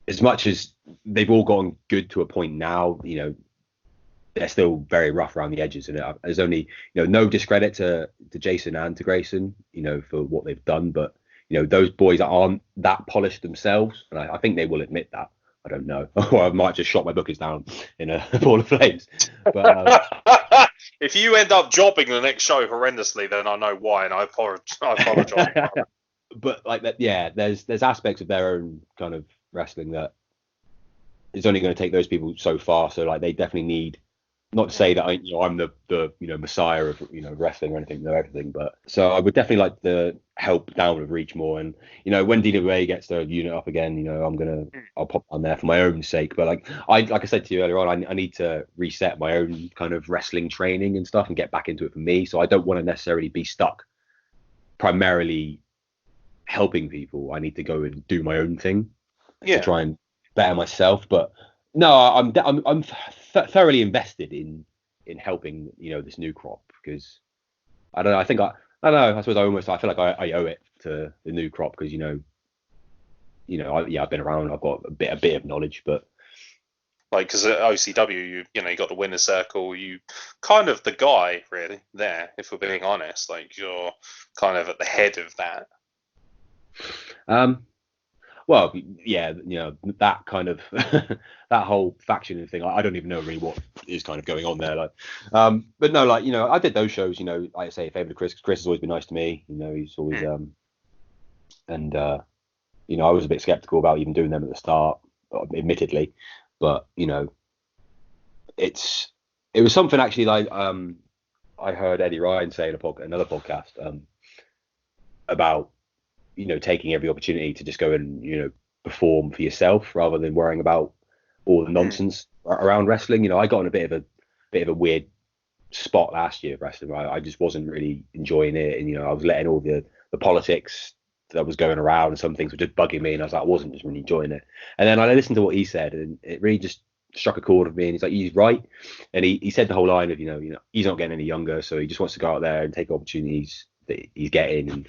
as much as they've all gotten good to a point now, they're still very rough around the edges, and there's only no discredit to Jason and to Grayson, for what they've done, but those boys aren't that polished themselves, and I think they will admit that. I don't know, or I might just shot my bookers down in a ball of flames. But if you end up jobbing the next show horrendously, then I know why, and I apologize. But like that, yeah, there's aspects of their own kind of wrestling that is only going to take those people so far. So like, they definitely need. Not to say that I'm the messiah of wrestling or anything, know everything, but so I would definitely like to help down with Reach more. And when DWA gets their unit up again, I'll pop on there for my own sake. But like I said to you earlier on, I need to reset my own kind of wrestling training and stuff and get back into it for me. So I don't want to necessarily be stuck primarily helping people. I need to go and do my own thing to try and better myself. But no, I'm thoroughly invested in helping this new crop, because I don't know. I think I don't know. I suppose I feel like I owe it to the new crop, because I've been around. I've got a bit of knowledge, but like, because at OCW, you got the winner circle. You kind of the guy really there, if we're being honest. Like, you're kind of at the head of that. Well, yeah, that kind of that whole faction thing. I don't even know really what is kind of going on there. Like, but no, like, I did those shows. Like I say, favor to Chris. Chris has always been nice to me. He's always and I was a bit skeptical about even doing them at the start, admittedly, but it was something actually, like I heard Eddie Ryan say in another podcast about taking every opportunity to just go and perform for yourself rather than worrying about all the nonsense around wrestling. I got in a bit of a weird spot last year of wrestling. I just wasn't really enjoying it, and I was letting all the politics that was going around, and some things were just bugging me, and I was like, I wasn't just really enjoying it. And then I listened to what he said, and it really just struck a chord with me. And he's like, he's right. And he said the whole line of he's not getting any younger, so he just wants to go out there and take opportunities that he's getting,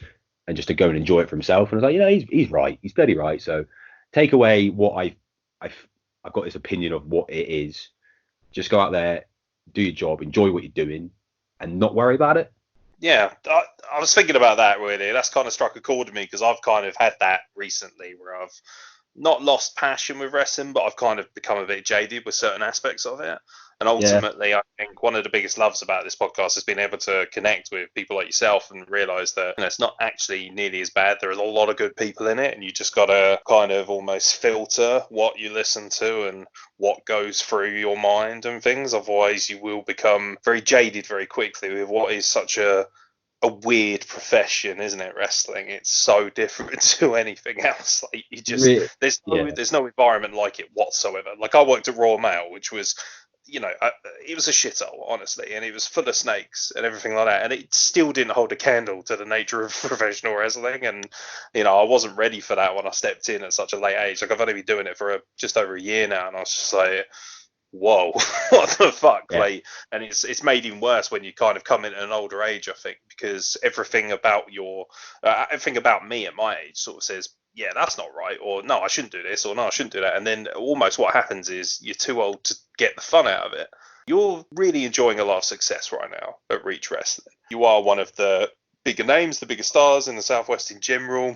and just to go and enjoy it for himself. And I was like, he's right. He's bloody right. So take away what I've got this opinion of what it is. Just go out there, do your job, enjoy what you're doing, and not worry about it. Yeah, I was thinking about that, really. That's kind of struck a chord with me, because I've kind of had that recently, where I've not lost passion with wrestling, but I've kind of become a bit jaded with certain aspects of it. And Yeah. ultimately, I think one of the biggest loves about this podcast has been able to connect with people like yourself and realize that it's not actually nearly as bad. There are a lot of good people in it, and you just got to kind of almost filter what you listen to and what goes through your mind and things. Otherwise, you will become very jaded very quickly with what is such a weird profession, isn't it? Wrestling, it's so different to anything else. Like you just there's no environment like it whatsoever. Like I worked at Royal Mail, which was, it was a shithole, honestly, and it was full of snakes and everything like that, and it still didn't hold a candle to the nature of professional wrestling. And I wasn't ready for that when I stepped in at such a late age. Like I've only been doing it for just over a year now, and I was just like, whoa, what the fuck? Yeah. Like, and it's made even worse when you kind of come in at an older age, I think, because everything about me at my age sort of says, yeah, that's not right, or no, I shouldn't do this, or no, I shouldn't do that. And then almost what happens is you're too old to get the fun out of it. You're really enjoying a lot of success right now at Reach Wrestling. You are one of the bigger names, the bigger stars in the Southwest in general.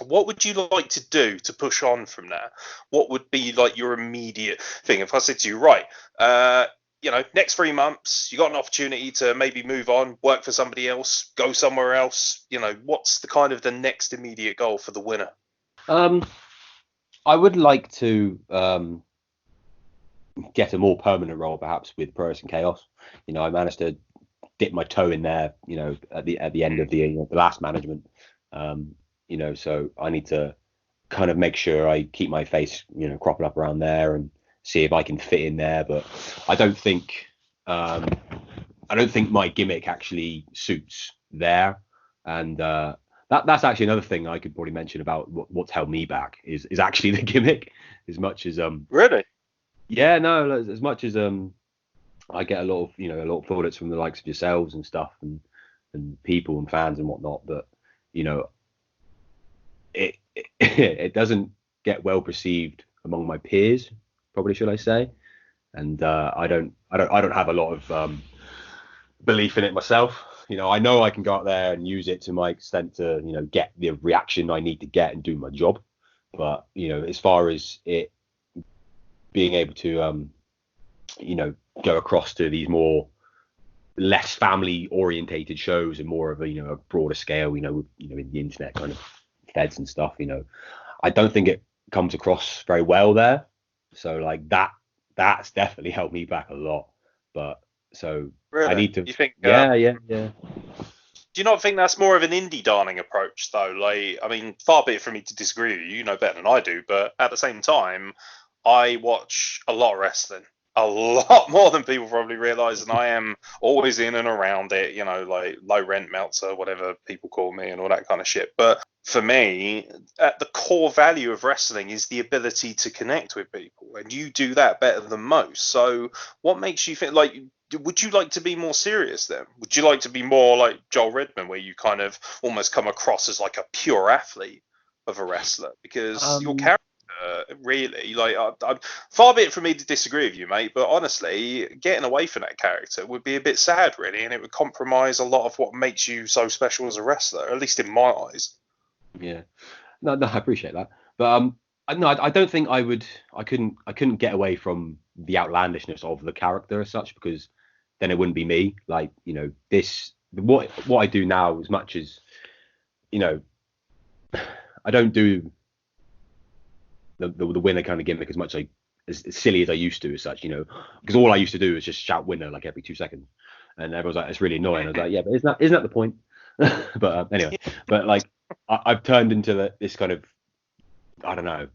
What would you like to do to push on from that? What would be like your immediate thing? If I said to you, right, next 3 months, you got an opportunity to maybe move on, work for somebody else, go somewhere else. What's the kind of the next immediate goal for the winner? I would like to get a more permanent role, perhaps with Pro Wrestling Chaos. I managed to dip my toe in there, at the end of the last management. So I need to kind of make sure I keep my face, cropping up around there and see if I can fit in there. But I don't think my gimmick actually suits there. And that's actually another thing I could probably mention about what's held me back is actually the gimmick, as much as Really? Yeah, no, as much as I get a lot of plaudits from the likes of yourselves and stuff and people and fans and whatnot, but it doesn't get well perceived among my peers, probably should I say, and I don't have a lot of belief in it myself. I know I can go out there and use it to my extent to get the reaction I need to get and do my job, but as far as it being able to go across to these more less family orientated shows and more of a broader scale, in the internet kind of feds and stuff, I don't think it comes across very well there. So like that's definitely helped me back a lot. But so really? I need to. You think? Yeah. Do you not think that's more of an indie darling approach though? Like, I mean, far be it from me to disagree with you. You know better than I do, but at the same time, I watch a lot of wrestling. A lot more than people probably realize, and I am always in and around it, like low rent Meltzer, whatever people call me, and all that kind of shit. But for me, at the core value of wrestling is the ability to connect with people, and you do that better than most. So what makes you think, like, would you like to be more serious then? Would you like to be more like Joel Redman, where you kind of almost come across as like a pure athlete of a wrestler? Because your character, really, like, I'm far be it from me to disagree with you, mate, but honestly, getting away from that character would be a bit sad, really, and it would compromise a lot of what makes you so special as a wrestler, at least in my eyes. Yeah, no, I appreciate that, but I don't think I couldn't get away from the outlandishness of the character as such, because then it wouldn't be me. Like, what I do now, as much as I don't do the winner kind of gimmick as much as silly as I used to, as such, because all I used to do was just shout winner like every 2 seconds, and everyone's like, it's really annoying. I was like, yeah, but isn't that the point? But anyway, but like I've turned into this kind of, I don't know,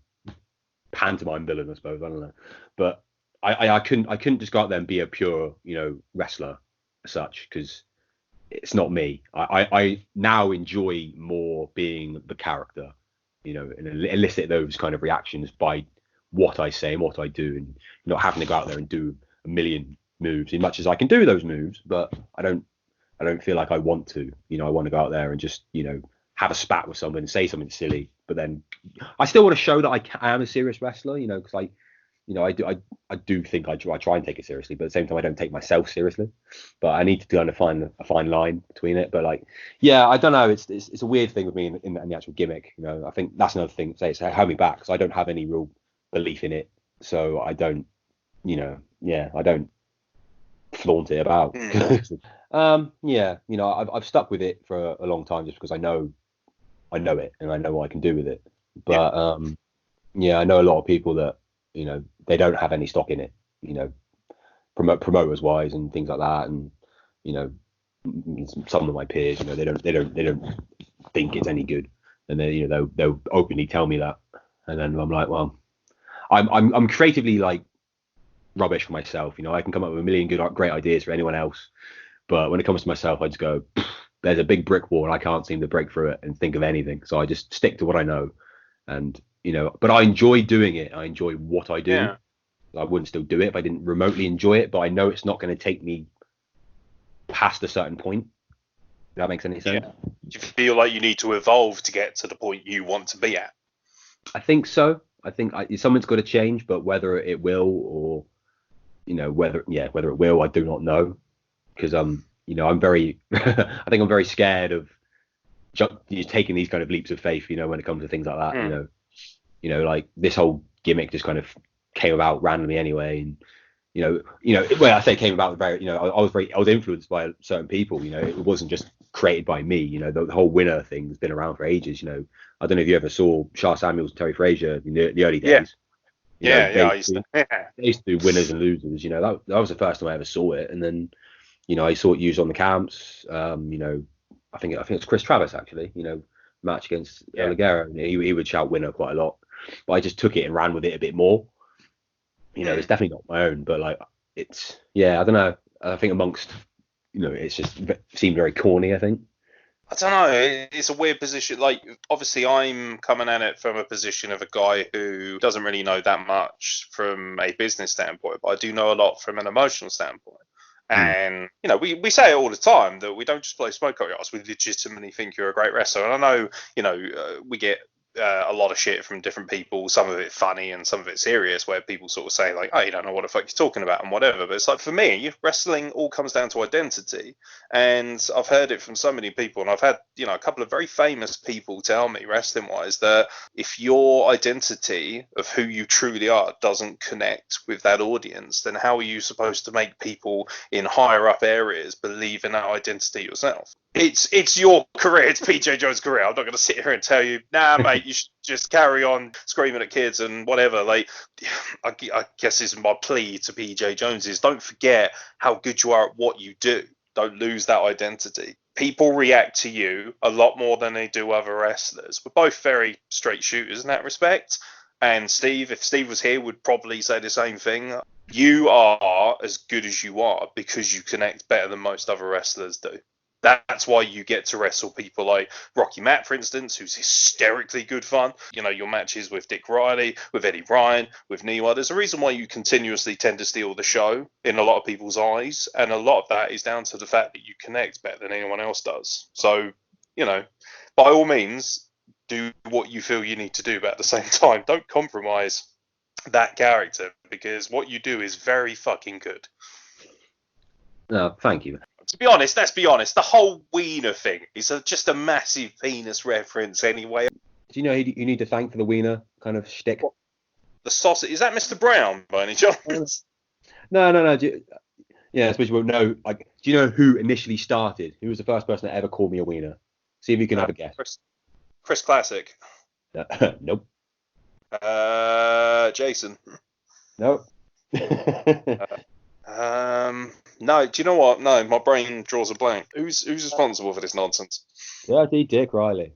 pantomime villain, I suppose. I don't know, but I couldn't just go out there and be a pure wrestler as such, because it's not me. I now enjoy more being the character, and elicit those kind of reactions by what I say and what I do, and not having to go out there and do a million moves, as much as I can do those moves, but I don't feel like I want to. I want to go out there and just have a spat with someone and say something silly, but then I still want to show that I am a serious wrestler, because I do think I try and take it seriously, but at the same time I don't take myself seriously. But I need to kind of find a fine line between it. But like, yeah, I don't know. It's a weird thing with me in the actual gimmick. I think that's another thing. It's held me back because I don't have any real belief in it. So I don't, I don't flaunt it about. Yeah, I've stuck with it for a long time just because I know it and I know what I can do with it. But yeah, I know a lot of people that they don't have any stock in it, promoters wise and things like that, and some of my peers, they don't think it's any good, and they they'll openly tell me that, and then I'm like, well, I'm creatively like rubbish for myself. I can come up with a million great ideas for anyone else, but when it comes to myself, I just go, there's a big brick wall and I can't seem to break through it and think of anything. So I just stick to what I know, and but I enjoy doing it. I enjoy what I do. Yeah. I wouldn't still do it if I didn't remotely enjoy it, but I know it's not going to take me past a certain point. If that makes any sense. Yeah. Do you feel like you need to evolve to get to the point you want to be at? I think so. I think something's got to change, but whether it will or whether it will, I do not know, because I'm very I think I'm very scared of taking these kind of leaps of faith, when it comes to things like that. Like this whole gimmick just kind of came about randomly anyway, and well, I say came about very, I was influenced by certain people. It wasn't just created by me. The whole Winner thing's been around for ages. I don't know if you ever saw Shah Samuels and Terry Frazier in the early days. I used to. They used to do winners and losers. That was the first time I ever saw it, and then I saw it used on the camps. I think it's Chris Travis actually. Match against Ligero, and he would shout winner quite a lot, but I just took it and ran with it a bit more. It's definitely not my own, but like it's I don't know. I think amongst it's just seemed very corny. I think. I don't know. It's a weird position. Like, obviously, I'm coming at it from a position of a guy who doesn't really know that much from a business standpoint, but I do know a lot from an emotional standpoint. And, we say it all the time that we don't just blow smoke up your ass. We legitimately think you're a great wrestler. And I know, we get a lot of shit from different people, some of it funny and some of it serious, where people sort of say like, oh, you don't know what the fuck you're talking about and whatever. But it's like, for me, wrestling all comes down to identity, and I've heard it from so many people, and I've had a couple of very famous people tell me, wrestling wise, that if your identity of who you truly are doesn't connect with that audience, then how are you supposed to make people in higher up areas believe in that identity yourself? It's your career. It's PJ Jones' career. I'm not going to sit here and tell you, nah, mate, you should just carry on screaming at kids and whatever. Like, I guess this is my plea to PJ Jones is don't forget how good you are at what you do. Don't lose that identity. People react to you a lot more than they do other wrestlers. We're both very straight shooters in that respect. And Steve, if Steve was here, would probably say the same thing. You are as good as you are because you connect better than most other wrestlers do. That's why you get to wrestle people like Rocky Matt, for instance, who's hysterically good fun. Your matches with Dick Riley, with Eddie Ryan, with Niwa. There's a reason why you continuously tend to steal the show in a lot of people's eyes. And a lot of that is down to the fact that you connect better than anyone else does. So, by all means, do what you feel you need to do. But at the same time, don't compromise that character, because what you do is very fucking good. No, thank you. To be honest, let's be honest, the whole Weiner thing is just a massive penis reference anyway. Do you know who you need to thank for the Weiner kind of shtick? What? The sausage? Is that Mr. Brown by any chance? No. I suppose you won't know. Like, do you know who initially started? Who was the first person that ever called me a Weiner? See if you can have a guess. Chris Classic. Nope. Jason. Nope. No, do you know what? No, my brain draws a blank. Who's responsible for this nonsense? Dirty Dick Riley.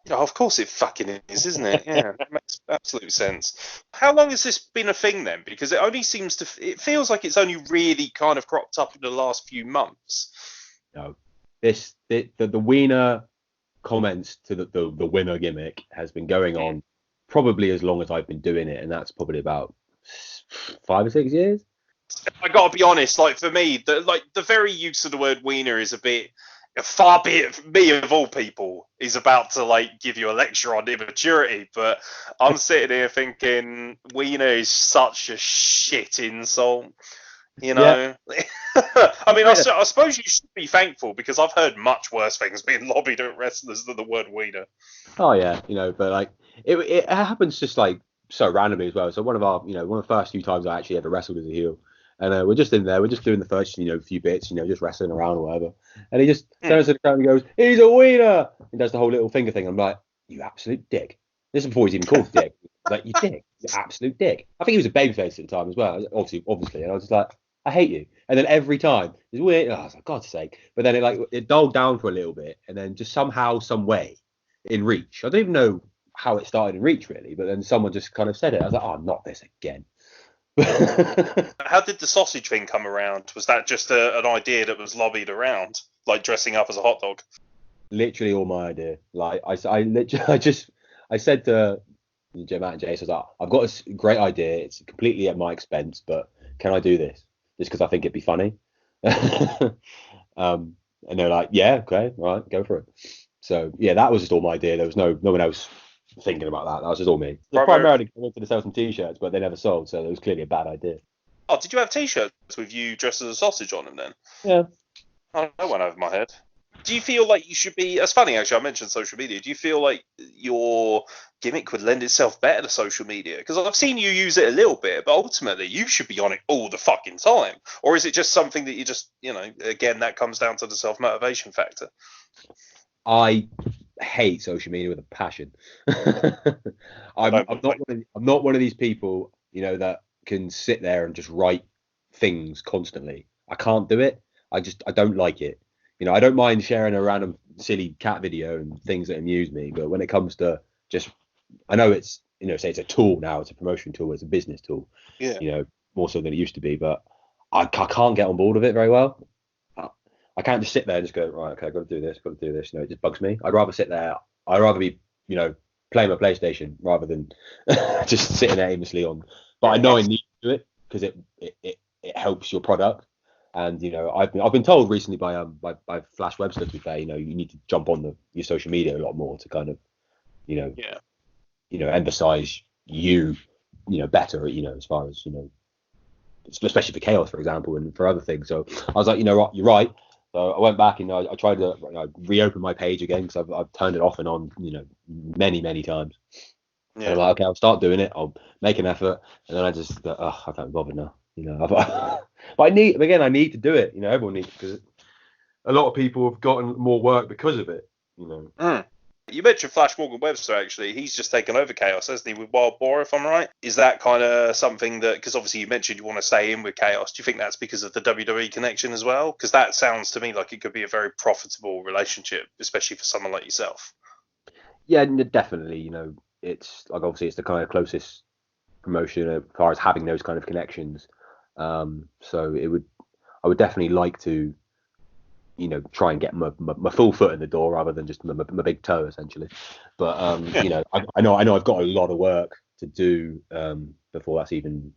Oh, of course it fucking is, isn't it? Yeah, it makes absolute sense. How long has this been a thing then? Because it feels like it's only really kind of cropped up in the last few months. No, the Weiner comments to the Winner gimmick has been going on probably as long as I've been doing it, and that's probably about 5 or 6 years. I gotta be honest, like for me, the very use of the word Weiner is a bit. far be it from me of all people is about to like give you a lecture on immaturity, but I'm sitting here thinking Weiner is such a shit insult. You know, I mean, I suppose you should be thankful because I've heard much worse things being lobbied at wrestlers than the word wiener. Oh yeah, but like it happens just like so randomly as well. So one of the first few times I actually ever wrestled as a heel, and we're just in there, we're just doing the first few bits, just wrestling around or whatever, and he just turns to the crowd and goes, "He's a wiener," and does the whole little finger thing. I'm like, "You absolute dick!" This is before he's even called dick. Like, you dick, you absolute dick. I think he was a babyface at the time as well, obviously, and I was just like, I hate you. And then every time it's weird. I was like, God's sake. But then it dulled down for a little bit, and then just somehow, some way, in Reach. I don't even know how it started in Reach really, but then someone just kind of said it. I was like, oh, not this again. How did the sausage thing come around? Was that just an idea that was lobbied around, like dressing up as a hot dog? Literally all my idea. Like I said to Matt and Jason, I was like, I've got a great idea. It's completely at my expense, but can I do this? Just because I think it'd be funny. And they're like, yeah, okay, all right, go for it. So yeah, that was just all my idea. There was no one else thinking about that. That was just all me. Primarily I wanted to sell some t-shirts, but they never sold, so it was clearly a bad idea. Oh, did you have t-shirts with you dressed as a sausage on them then? Yeah. Oh, that went over my head. Do you feel like you should be, it's funny actually, I mentioned social media, do you feel like your gimmick would lend itself better to social media? Because I've seen you use it a little bit, but ultimately you should be on it all the fucking time. Or is it just something that you just, again, that comes down to the self-motivation factor? I hate social media with a passion. I'm not one of these people, that can sit there and just write things constantly. I can't do it. I don't like it. I don't mind sharing a random silly cat video and things that amuse me, but when it comes to just, I know it's, say it's a tool now, it's a promotion tool, it's a business tool, more so than it used to be, but I can't get on board with it very well. I can't just sit there and just go, right, okay, I've got to do this. It just bugs me. I'd rather sit there. I'd rather be, playing my PlayStation rather than just sitting there aimlessly on. But I know I need to do it because it helps your product. And I've been told recently by Flash Webster, to be fair, you need to jump on your social media a lot more to kind of, emphasize you, better, as far as especially for Chaos, for example, and for other things. So I was like, you know what, you're right. So I went back and I tried to reopen my page again because I've turned it off and on, many times. Yeah. And I'm like, okay, I'll start doing it. I'll make an effort, and then I just, I can't be bothered now. But I need to do it. Everyone needs, because a lot of people have gotten more work because of it. You mentioned Flash Morgan Webster, actually. He's just taken over Chaos, hasn't he, with Wild Boar, if I'm right? Is that kind of something that, because obviously you mentioned you want to stay in with Chaos, do you think that's because of the WWE connection as well? Because that sounds to me like it could be a very profitable relationship, especially for someone like yourself. Yeah, definitely. It's like, obviously it's the kind of closest promotion as far as having those kind of connections. So I would definitely like to, try and get my full foot in the door rather than just my big toe, essentially. But I know I've got a lot of work to do before that's even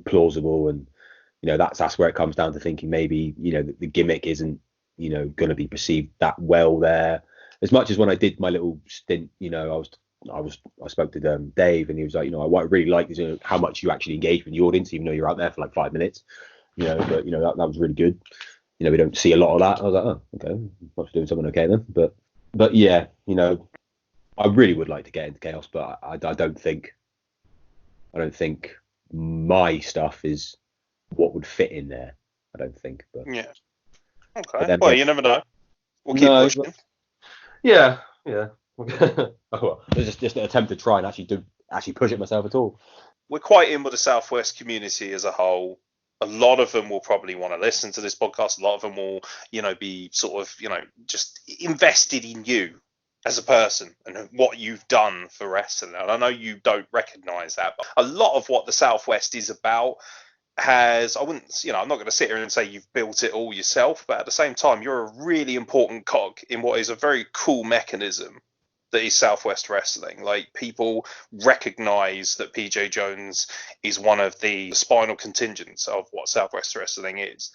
plausible, and that's where it comes down to thinking maybe the gimmick isn't going to be perceived that well there. As much as when I did my little stint, I spoke to Dave, and he was like, what I really like is how much you actually engage with the audience, even though you're out there for like 5 minutes. But that was really good. We don't see a lot of that. I was like, oh, okay, must be doing something okay then. But yeah, I really would like to get into Chaos, but I don't think my stuff is what would fit in there. I don't think. But yeah. Okay. Well, you never know. We'll keep pushing. But, yeah. Oh, well, it was just an attempt to try and actually push it myself at all. We're quite in with the Southwest community as a whole. A lot of them will probably want to listen to this podcast. A lot of them will, be sort of, just invested in you as a person and what you've done for wrestling. And I know you don't recognize that, but a lot of what the Southwest is about I'm not going to sit here and say you've built it all yourself, but at the same time, you're a really important cog in what is a very cool mechanism that is Southwest Wrestling. Like, people recognize that PJ Jones is one of the spinal contingents of what Southwest Wrestling is.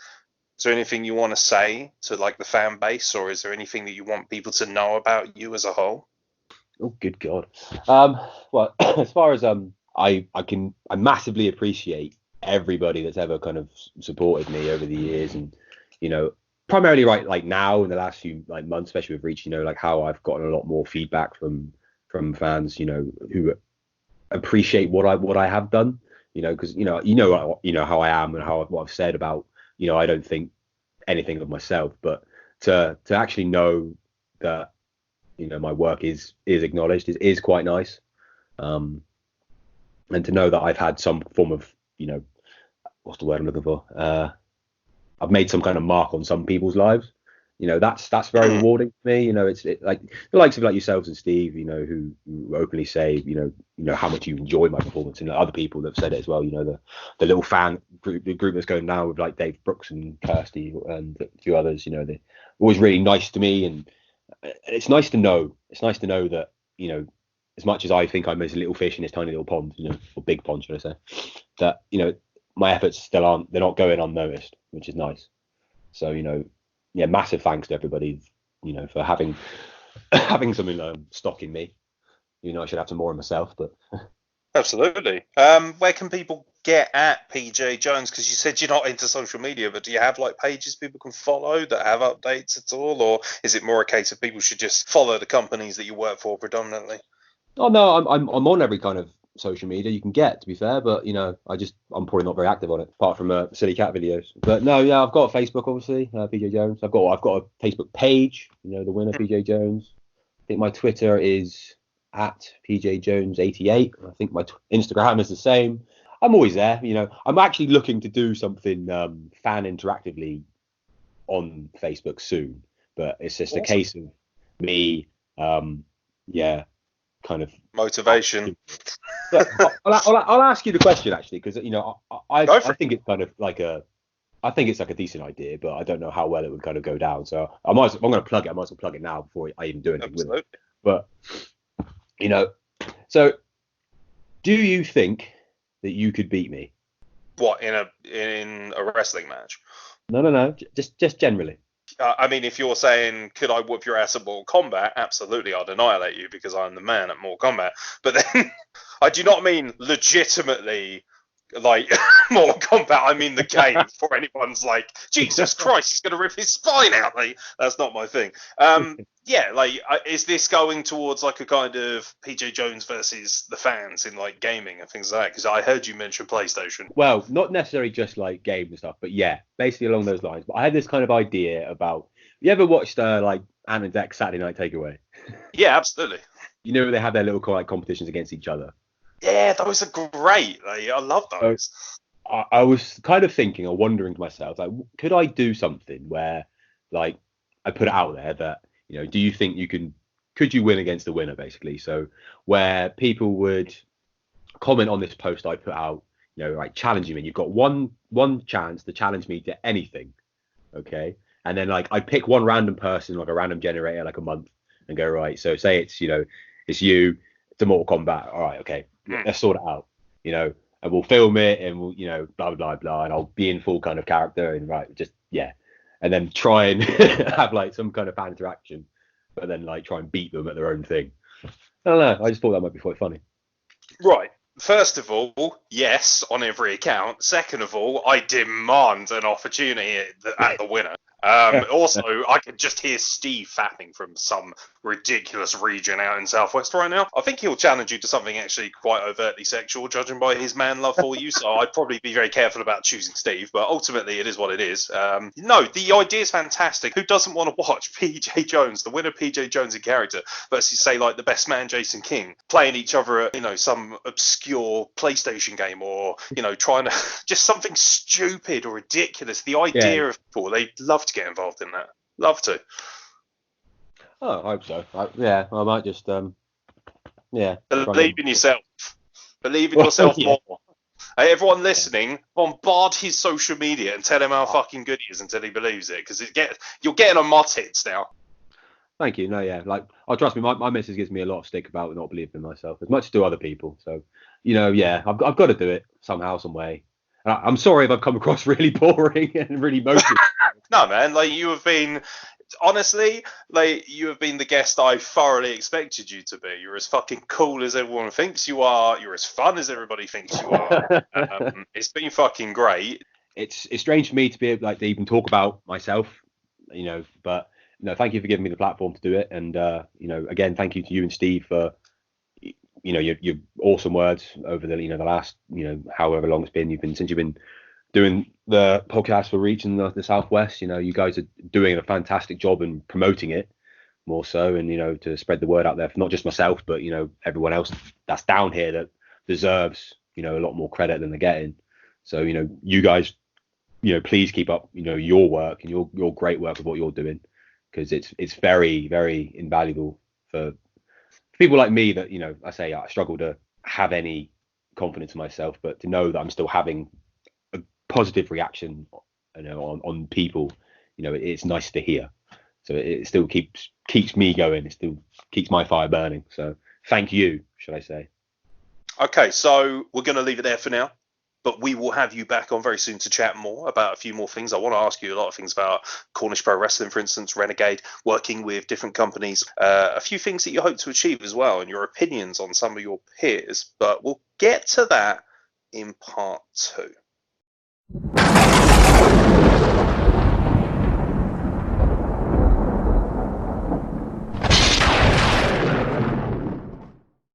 Is there anything you want to say to like the fan base, or is there anything that you want people to know about you as a whole? Oh, good God. Well, as far as I massively appreciate everybody that's ever kind of supported me over the years, and primarily right like now in the last few like months, especially with Reach, like how I've gotten a lot more feedback from fans, who appreciate what I have done, because how I am and what I've said about, I don't think anything of myself, but to actually know that my work is acknowledged is quite nice, and to know that I've had some form of what's the word I'm looking for, I've made some kind of mark on some people's lives. That's very rewarding for me. It's like the likes of like yourselves and Steve, who openly say, how much you enjoy my performance, and other people that have said it as well. The little fan group, the group that's going now with like Dave Brooks and Kirsty and a few others. They're always really nice to me, and it's nice to know. It's nice to know that as much as I think I'm a little fish in this tiny little pond, or big pond, should I say, that my efforts still they're not going unnoticed, which is nice. So yeah, massive thanks to everybody, for having something stock in me. I should have some more in myself, but absolutely. Where can people get at PJ Jones? Because you said you're not into social media, but do you have like pages people can follow that have updates at all, or is it more a case of people should just follow the companies that you work for predominantly? Oh no, I'm on every kind of social media you can get, to be fair, but I'm probably not very active on it apart from silly cat videos. But no, yeah, I've got a Facebook, obviously, PJ Jones. I've got a Facebook page, the winner, PJ Jones. I think my Twitter is at PJ Jones 88. I think my Instagram is the same. I'm always there. I'm actually looking to do something fan interactively on Facebook soon, but it's just a case of me kind of motivation. I'll ask you the question actually, because I think it's kind of like I think it's like a decent idea, but I don't know how well it would kind of go down. So if I'm going to plug it, I might as well plug it now before I even do anything with it. But so do you think that you could beat me? What, in a wrestling match? No. Just generally. I mean, if you're saying, could I whoop your ass at Mortal Kombat? Absolutely, I'd annihilate you because I'm the man at Mortal Kombat. But then, I do not mean legitimately, like, Mortal Kombat. I mean the game, before anyone's like, Jesus Christ, he's going to rip his spine out. Like, that's not my thing. Yeah, like, is this going towards, like, a kind of PJ Jones versus the fans in, like, gaming and things like that? Because I heard you mention PlayStation. Well, not necessarily just, like, games and stuff, but yeah, basically along those lines. But I had this kind of idea about, you ever watched, like, Ant and Dec's Saturday Night Takeaway? Yeah, absolutely. They have their little, like, competitions against each other. Yeah, those are great. Like, I love those. I was kind of thinking or wondering to myself, like, could I do something where, like, I put it out there that, do you think could you win against the winner, basically? So where people would comment on this post I put out, like challenging me. You've got one chance to challenge me to anything, okay? And then like I pick one random person, like a random generator, like a month, and go, right, so say it's it's you, it's a Mortal Kombat. All right, okay, let's sort it out, and we'll film it, and we'll blah blah blah, and I'll be in full kind of character, and and then try and have like some kind of fan interaction, but then like try and beat them at their own thing. I don't know. I just thought that might be quite funny. Right. First of all, yes, on every account. Second of all, I demand an opportunity at the winner. Also, I can just hear Steve fapping from some ridiculous region out in Southwest right now. I think he'll challenge you to something actually quite overtly sexual, judging by his man love for you. So I'd probably be very careful about choosing Steve, but ultimately it is what it is. No, the idea is fantastic. Who doesn't want to watch PJ Jones, the winner PJ Jones in character, versus say like the best man Jason King, playing each other at some obscure PlayStation game, or trying to just something stupid or ridiculous. The idea of people, they'd love to get involved in that. Love to. Oh, I hope so. I might just believe in yourself. Believe in yourself more. Hey, everyone listening, bombard his social media and tell him how fucking good he is until he believes it, because you're getting on my tits now. Thank you. No, yeah, like, trust me, my missus gives me a lot of stick about not believing in myself, as much as do other people. So, I've got to do it somehow, some way. I'm sorry if I've come across really boring and really motivated. No, man, like you have been, honestly, like you have been the guest I thoroughly expected you to be. You're as fucking cool as everyone thinks you are. You're as fun as everybody thinks you are. It's been fucking great. It's strange for me to be able like to even talk about myself, but no, thank you for giving me the platform to do it. And again, thank you to you and Steve for your awesome words over the the last however long it's been since you've been doing the podcast for Reach and the Southwest. You guys are doing a fantastic job in promoting it more so, and to spread the word out there for not just myself but everyone else that's down here that deserves a lot more credit than they're getting. So you guys please keep up your work and your great work of what you're doing, because it's very, very invaluable for people like me that I struggle to have any confidence in myself, but to know that I'm still having a positive reaction on people, it's nice to hear. So it still keeps me going. It still keeps my fire burning. So thank you, should I say. Okay, so we're going to leave it there for now, but we will have you back on very soon to chat more about a few more things. I want to ask you a lot of things about Cornish Pro Wrestling, for instance, Renegade, working with different companies, a few things that you hope to achieve as well, and your opinions on some of your peers. But we'll get to that in part 2.